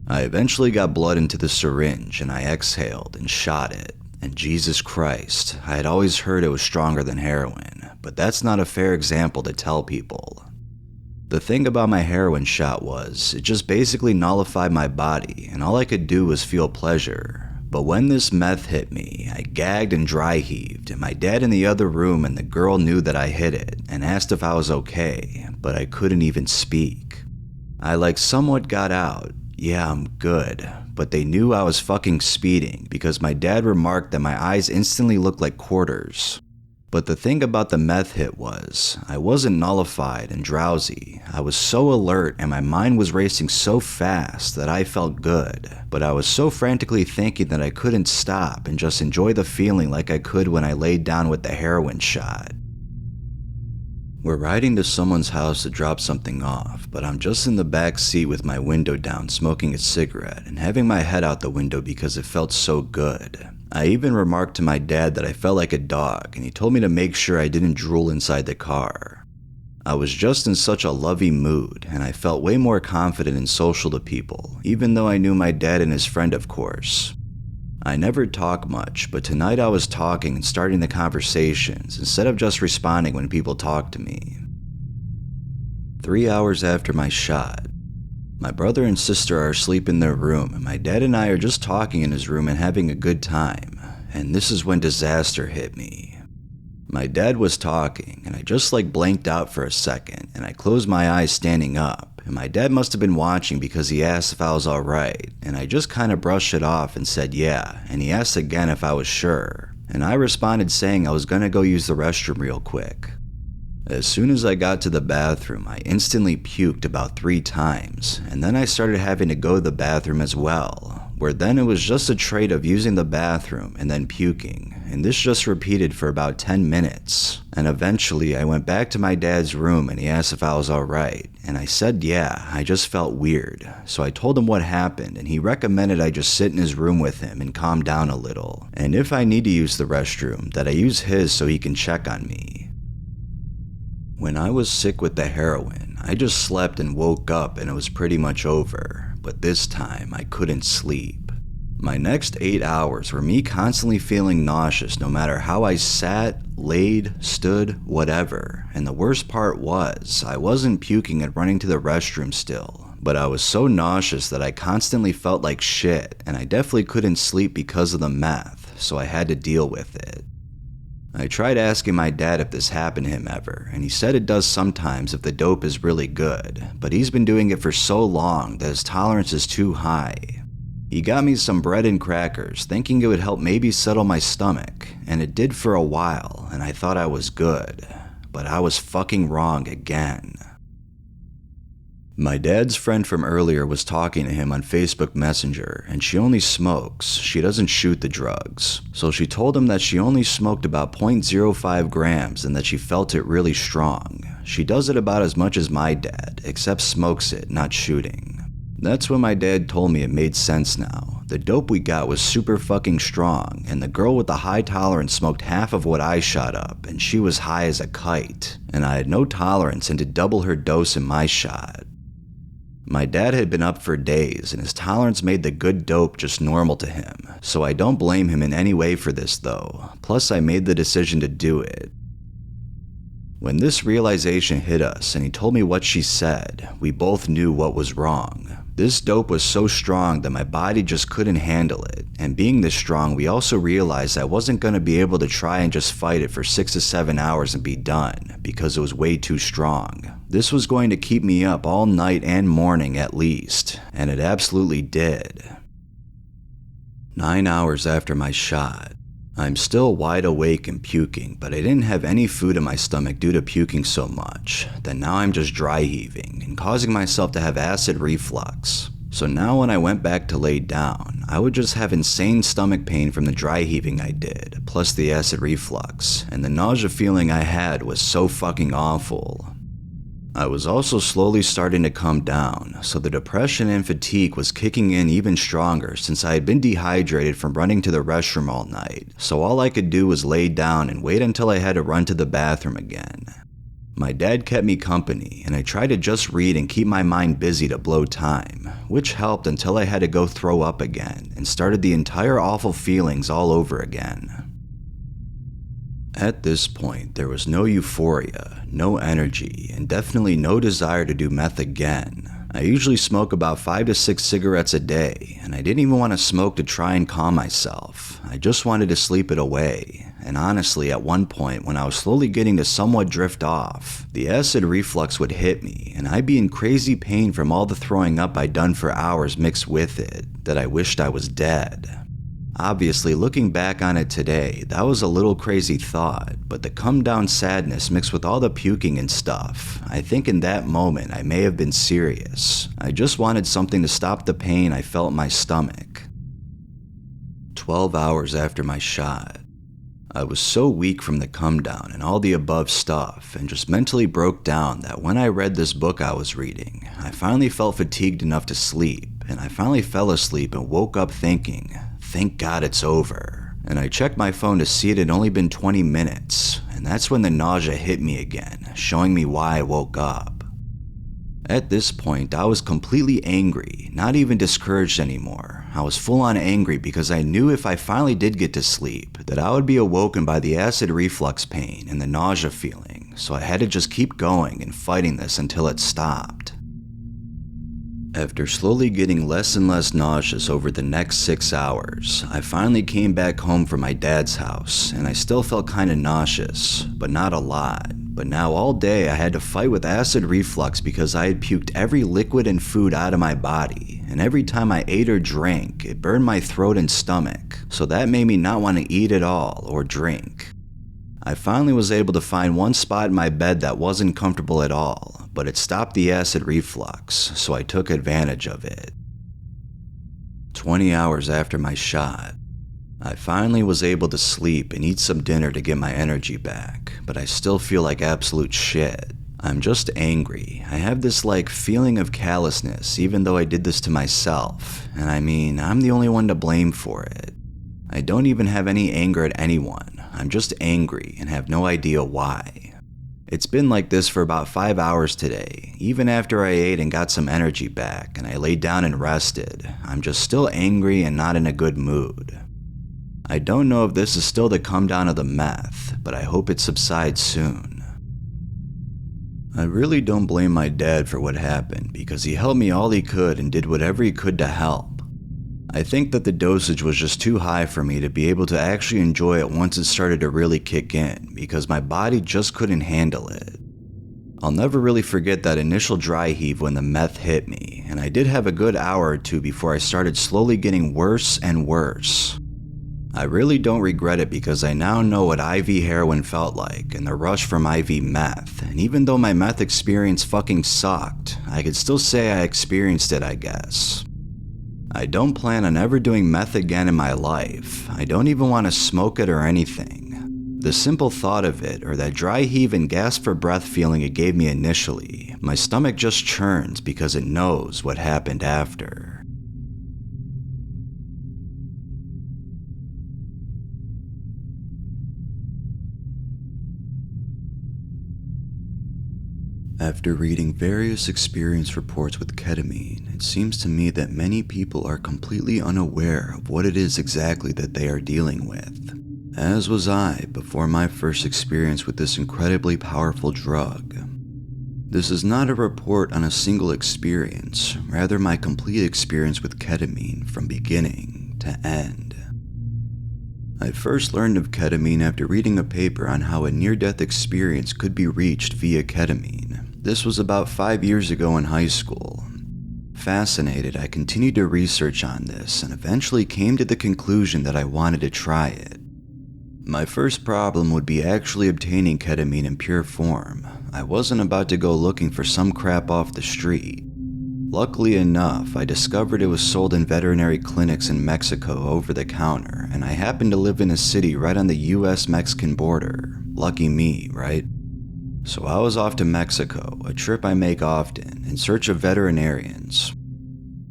I eventually got blood into the syringe and I exhaled and shot it. And Jesus Christ, I had always heard it was stronger than heroin, but that's not a fair example to tell people. The thing about my heroin shot was, it just basically nullified my body, and all I could do was feel pleasure. But when this meth hit me, I gagged and dry heaved, and my dad in the other room and the girl knew that I hit it, and asked if I was okay, but I couldn't even speak. I somewhat got out, yeah I'm good, but they knew I was fucking speeding because my dad remarked that my eyes instantly looked like quarters. But the thing about the meth hit was, I wasn't nullified and drowsy. I was so alert and my mind was racing so fast that I felt good. But I was so frantically thinking that I couldn't stop and just enjoy the feeling like I could when I laid down with the heroin shot. We're riding to someone's house to drop something off, but I'm just in the back seat with my window down smoking a cigarette and having my head out the window because it felt so good. I even remarked to my dad that I felt like a dog, and he told me to make sure I didn't drool inside the car. I was just in such a lovey mood, and I felt way more confident and social to people, even though I knew my dad and his friend, of course. I never talk much, but tonight I was talking and starting the conversations instead of just responding when people talk to me. 3 hours after my shot, my brother and sister are asleep in their room, and my dad and I are just talking in his room and having a good time, and this is when disaster hit me. My dad was talking, and I just blanked out for a second, and I closed my eyes standing up, and my dad must have been watching because he asked if I was alright, and I just kinda brushed it off and said yeah, and he asked again if I was sure, and I responded saying I was gonna go use the restroom real quick. As soon as I got to the bathroom, I instantly puked about 3 times, and then I started having to go to the bathroom as well, where then it was just a trait of using the bathroom and then puking, and this just repeated for about 10 minutes. And eventually I went back to my dad's room and he asked if I was alright, and I said yeah, I just felt weird, so I told him what happened and he recommended I just sit in his room with him and calm down a little, and if I need to use the restroom, that I use his so he can check on me. When I was sick with the heroin, I just slept and woke up and it was pretty much over, but this time I couldn't sleep. My next 8 hours were me constantly feeling nauseous no matter how I sat, laid, stood, whatever, and the worst part was, I wasn't puking and running to the restroom still, but I was so nauseous that I constantly felt like shit, and I definitely couldn't sleep because of the meth, so I had to deal with it. I tried asking my dad if this happened to him ever, and he said it does sometimes if the dope is really good, but he's been doing it for so long that his tolerance is too high. He got me some bread and crackers, thinking it would help maybe settle my stomach, and it did for a while, and I thought I was good, but I was fucking wrong again. My dad's friend from earlier was talking to him on Facebook Messenger, and she only smokes, she doesn't shoot the drugs. So she told him that she only smoked about 0.05 grams and that she felt it really strong. She does it about as much as my dad, except smokes it, not shooting. That's when my dad told me it made sense now. The dope we got was super fucking strong, and the girl with the high tolerance smoked half of what I shot up, and she was high as a kite, and I had no tolerance and did double her dose in my shot. My dad had been up for days, and his tolerance made the good dope just normal to him, so I don't blame him in any way for this though, plus I made the decision to do it. When this realization hit us and he told me what she said, we both knew what was wrong. This dope was so strong that my body just couldn't handle it, and being this strong, we also realized I wasn't going to be able to try and just fight it for 6 to 7 hours and be done, because it was way too strong. This was going to keep me up all night and morning at least, and it absolutely did. 9 hours after my shot, I'm still wide awake and puking, but I didn't have any food in my stomach due to puking so much that now I'm just dry heaving and causing myself to have acid reflux. So now when I went back to lay down, I would just have insane stomach pain from the dry heaving I did, plus the acid reflux, and the nausea feeling I had was so fucking awful. I was also slowly starting to come down, so the depression and fatigue was kicking in even stronger since I had been dehydrated from running to the restroom all night, so all I could do was lay down and wait until I had to run to the bathroom again. My dad kept me company, and I tried to just read and keep my mind busy to blow time, which helped until I had to go throw up again and started the entire awful feelings all over again. At this point, there was no euphoria, no energy, and definitely no desire to do meth again. I usually smoke about 5 to 6 cigarettes a day, and I didn't even want to smoke to try and calm myself. I just wanted to sleep it away, and honestly, at one point when I was slowly getting to somewhat drift off, the acid reflux would hit me, and I'd be in crazy pain from all the throwing up I'd done for hours mixed with it, that I wished I was dead. Obviously, looking back on it today, that was a little crazy thought, but the come down sadness mixed with all the puking and stuff, I think in that moment I may have been serious. I just wanted something to stop the pain I felt in my stomach. 12 hours after my shot, I was so weak from the come down and all the above stuff, and just mentally broke down that when I read this book I was reading, I finally felt fatigued enough to sleep, and I finally fell asleep and woke up thinking, thank God it's over. And I checked my phone to see it had only been 20 minutes, and that's when the nausea hit me again, showing me why I woke up. At this point, I was completely angry, not even discouraged anymore. I was full on angry because I knew if I finally did get to sleep, that I would be awoken by the acid reflux pain and the nausea feeling, so I had to just keep going and fighting this until it stopped. After slowly getting less and less nauseous over the next 6 hours, I finally came back home from my dad's house, and I still felt kinda nauseous, but not a lot. But now all day I had to fight with acid reflux because I had puked every liquid and food out of my body, and every time I ate or drank, it burned my throat and stomach, so that made me not want to eat at all or drink. I finally was able to find one spot in my bed that wasn't comfortable at all, but it stopped the acid reflux, so I took advantage of it. 20 hours after my shot, I finally was able to sleep and eat some dinner to get my energy back, but I still feel like absolute shit. I'm just angry. I have this feeling of callousness even though I did this to myself, and I mean, I'm the only one to blame for it. I don't even have any anger at anyone. I'm just angry and have no idea why. It's been like this for about 5 hours today. Even after I ate and got some energy back and I laid down and rested, I'm just still angry and not in a good mood. I don't know if this is still the come down of the meth, but I hope it subsides soon. I really don't blame my dad for what happened because he helped me all he could and did whatever he could to help. I think that the dosage was just too high for me to be able to actually enjoy it once it started to really kick in because my body just couldn't handle it. I'll never really forget that initial dry heave when the meth hit me, and I did have a good hour or two before I started slowly getting worse and worse. I really don't regret it because I now know what IV heroin felt like and the rush from IV meth, and even though my meth experience fucking sucked, I could still say I experienced it, I guess. I don't plan on ever doing meth again in my life. I don't even want to smoke it or anything. The simple thought of it, or that dry heave and gasp for breath feeling it gave me initially, my stomach just churns because it knows what happened after. After reading various experience reports with ketamine, it seems to me that many people are completely unaware of what it is exactly that they are dealing with. As was I before my first experience with this incredibly powerful drug. This is not a report on a single experience, rather my complete experience with ketamine from beginning to end. I first learned of ketamine after reading a paper on how a near-death experience could be reached via ketamine. This was about 5 years ago in high school. Fascinated, I continued to research on this and eventually came to the conclusion that I wanted to try it. My first problem would be actually obtaining ketamine in pure form. I wasn't about to go looking for some crap off the street. Luckily enough, I discovered it was sold in veterinary clinics in Mexico over the counter, and I happened to live in a city right on the US-Mexican border. Lucky me, right? So I was off to Mexico, a trip I make often, in search of veterinarians.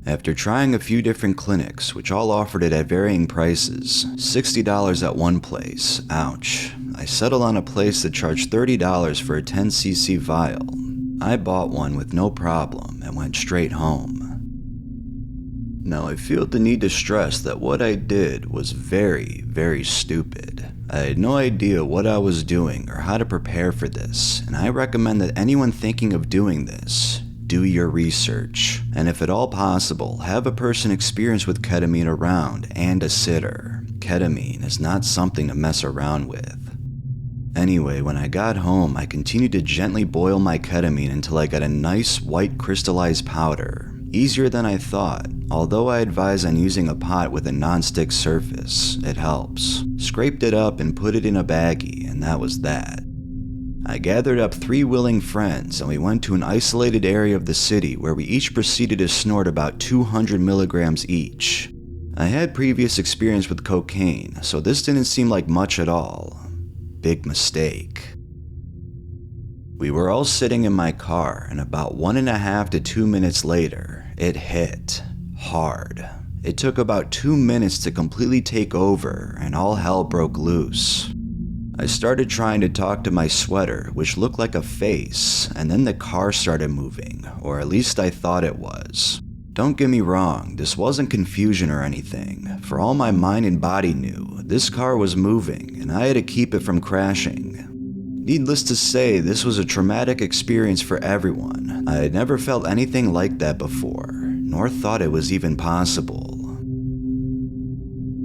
After trying a few different clinics, which all offered it at varying prices, $60 at one place, ouch, I settled on a place that charged $30 for a 10cc vial. I bought one with no problem and went straight home. Now I feel the need to stress that what I did was very, very stupid. I had no idea what I was doing or how to prepare for this, and I recommend that anyone thinking of doing this, do your research, and if at all possible, have a person experienced with ketamine around and a sitter. Ketamine is not something to mess around with. Anyway, when I got home, I continued to gently boil my ketamine until I got a nice white crystallized powder. Easier than I thought, although I advise on using a pot with a non-stick surface. It helps. Scraped it up and put it in a baggie, and that was that. I gathered up 3 willing friends and we went to an isolated area of the city where we each proceeded to snort about 200 milligrams each. I had previous experience with cocaine, so this didn't seem like much at all. Big mistake. We were all sitting in my car, and about 1.5 to 2 minutes later, it hit. Hard. It took about 2 minutes to completely take over, and all hell broke loose. I started trying to talk to my sweater, which looked like a face, and then the car started moving, or at least I thought it was. Don't get me wrong, this wasn't confusion or anything. For all my mind and body knew, this car was moving, and I had to keep it from crashing. Needless to say, this was a traumatic experience for everyone. I had never felt anything like that before, nor thought it was even possible.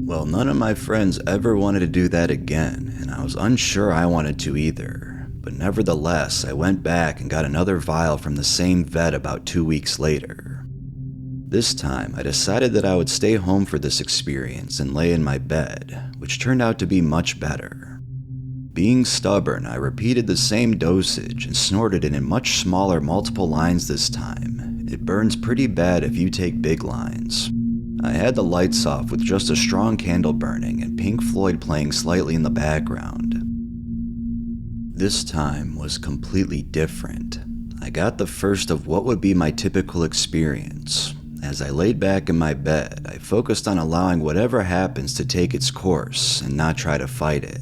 Well, none of my friends ever wanted to do that again, and I was unsure I wanted to either. But nevertheless, I went back and got another vial from the same vet about 2 weeks later. This time, I decided that I would stay home for this experience and lay in my bed, which turned out to be much better. Being stubborn, I repeated the same dosage and snorted it in much smaller multiple lines this time. It burns pretty bad if you take big lines. I had the lights off with just a strong candle burning and Pink Floyd playing slightly in the background. This time was completely different. I got the first of what would be my typical experience. As I laid back in my bed, I focused on allowing whatever happens to take its course and not try to fight it.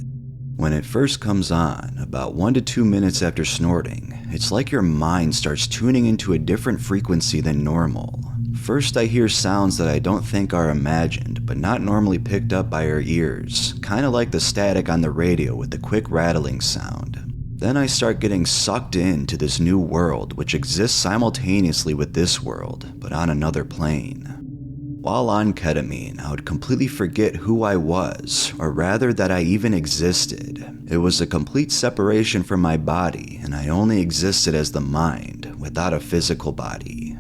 When it first comes on, about 1 to 2 minutes after snorting, it's like your mind starts tuning into a different frequency than normal. First I hear sounds that I don't think are imagined, but not normally picked up by our ears, kinda like the static on the radio with the quick rattling sound. Then I start getting sucked into this new world which exists simultaneously with this world, but on another plane. While on ketamine, I would completely forget who I was, or rather that I even existed. It was a complete separation from my body, and I only existed as the mind, without a physical body.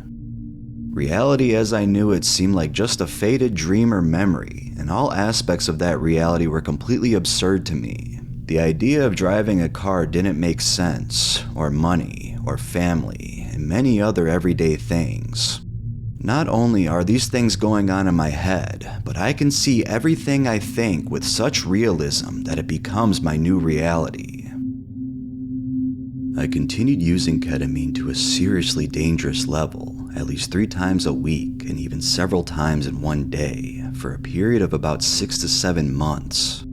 Reality as I knew it seemed like just a faded dream or memory, and all aspects of that reality were completely absurd to me. The idea of driving a car didn't make sense, or money, or family, and many other everyday things. Not only are these things going on in my head, but I can see everything I think with such realism that it becomes my new reality. I continued using ketamine to a seriously dangerous level, at least 3 times a week and even several times in one day, for a period of about 6 to 7 months.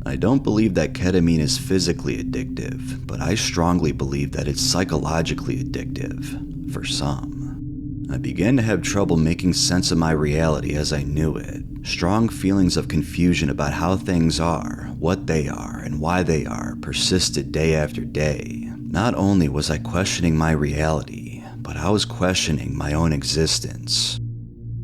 I don't believe that ketamine is physically addictive, but I strongly believe that it's psychologically addictive, for some. I began to have trouble making sense of my reality as I knew it. Strong feelings of confusion about how things are, what they are, and why they are persisted day after day. Not only was I questioning my reality, but I was questioning my own existence.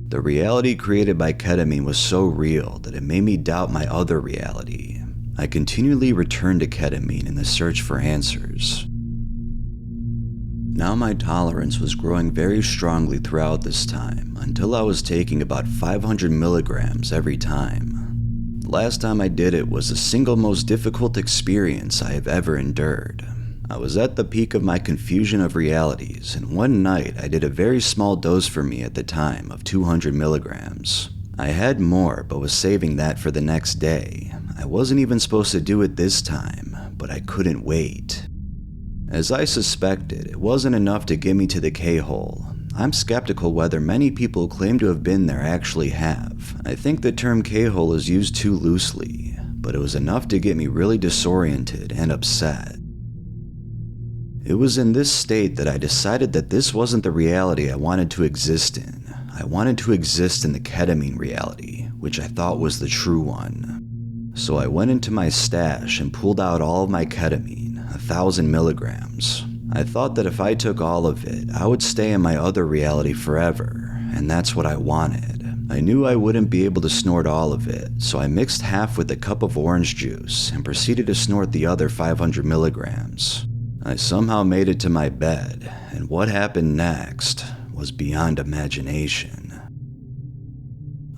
The reality created by ketamine was so real that it made me doubt my other reality. I continually returned to ketamine in the search for answers. Now my tolerance was growing very strongly throughout this time, until I was taking about 500 milligrams every time. The last time I did it was the single most difficult experience I have ever endured. I was at the peak of my confusion of realities, and one night I did a very small dose for me at the time of 200 milligrams. I had more, but was saving that for the next day. I wasn't even supposed to do it this time, but I couldn't wait. As I suspected, it wasn't enough to get me to the K-hole. I'm skeptical whether many people who claim to have been there actually have. I think the term K-hole is used too loosely, but it was enough to get me really disoriented and upset. It was in this state that I decided that this wasn't the reality I wanted to exist in. I wanted to exist in the ketamine reality, which I thought was the true one. So I went into my stash and pulled out all of my ketamine, 1,000 milligrams. I thought that if I took all of it, I would stay in my other reality forever, and that's what I wanted. I knew I wouldn't be able to snort all of it, so I mixed half with a cup of orange juice and proceeded to snort the other 500 milligrams. I somehow made it to my bed, and what happened next was beyond imagination.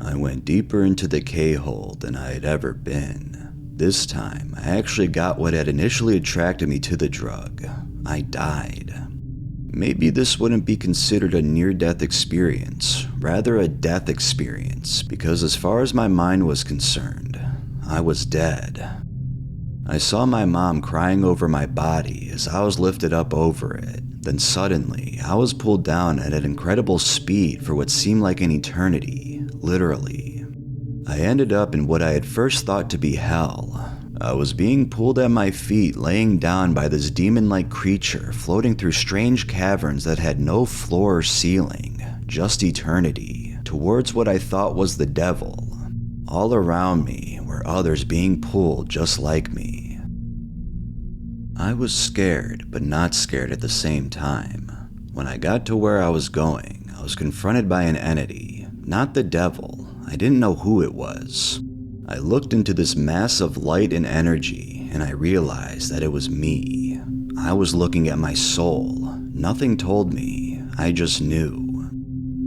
I went deeper into the K-hole than I had ever been. This time, I actually got what had initially attracted me to the drug. I died. Maybe this wouldn't be considered a near-death experience, rather a death experience, because as far as my mind was concerned, I was dead. I saw my mom crying over my body as I was lifted up over it. Then suddenly, I was pulled down at an incredible speed for what seemed like an eternity, literally. I ended up in what I had first thought to be hell. I was being pulled at my feet, laying down by this demon-like creature floating through strange caverns that had no floor or ceiling, just eternity, towards what I thought was the devil. All around me were others being pulled just like me. I was scared, but not scared at the same time. When I got to where I was going, I was confronted by an entity, not the devil. I didn't know who it was. I looked into this mass of light and energy, and I realized that it was me. I was looking at my soul. Nothing told me. I just knew.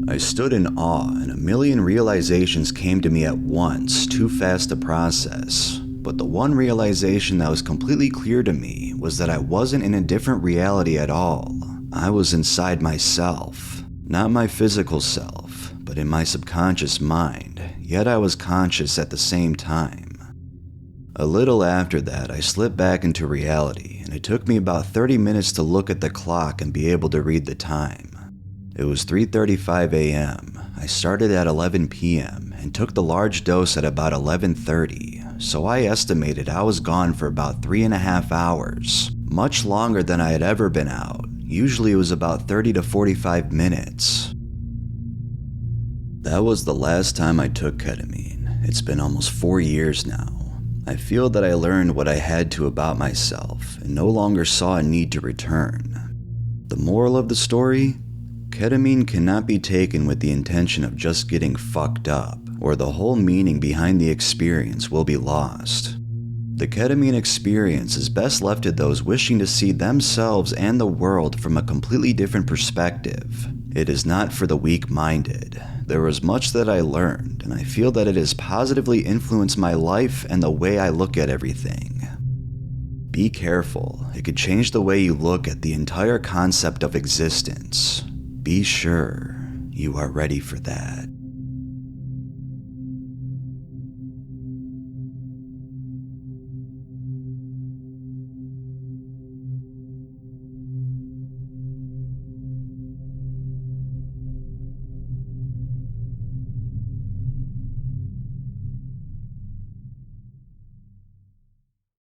I stood in awe, and a million realizations came to me at once, too fast to process. But the one realization that was completely clear to me was that I wasn't in a different reality at all. I was inside myself. Not my physical self, but in my subconscious mind, yet I was conscious at the same time. A little after that, I slipped back into reality, and it took me about 30 minutes to look at the clock and be able to read the time. It was 3:35 a.m. I started at 11 p.m. and took the large dose at about 11:30, so I estimated I was gone for about 3.5 hours, much longer than I had ever been out. Usually it was about 30 to 45 minutes. That was the last time I took ketamine. It's been almost 4 years now. I feel that I learned what I had to about myself and no longer saw a need to return. The moral of the story? Ketamine cannot be taken with the intention of just getting fucked up, or the whole meaning behind the experience will be lost. The ketamine experience is best left to those wishing to see themselves and the world from a completely different perspective. It is not for the weak-minded. There was much that I learned, and I feel that it has positively influenced my life and the way I look at everything. Be careful, it could change the way you look at the entire concept of existence. Be sure you are ready for that.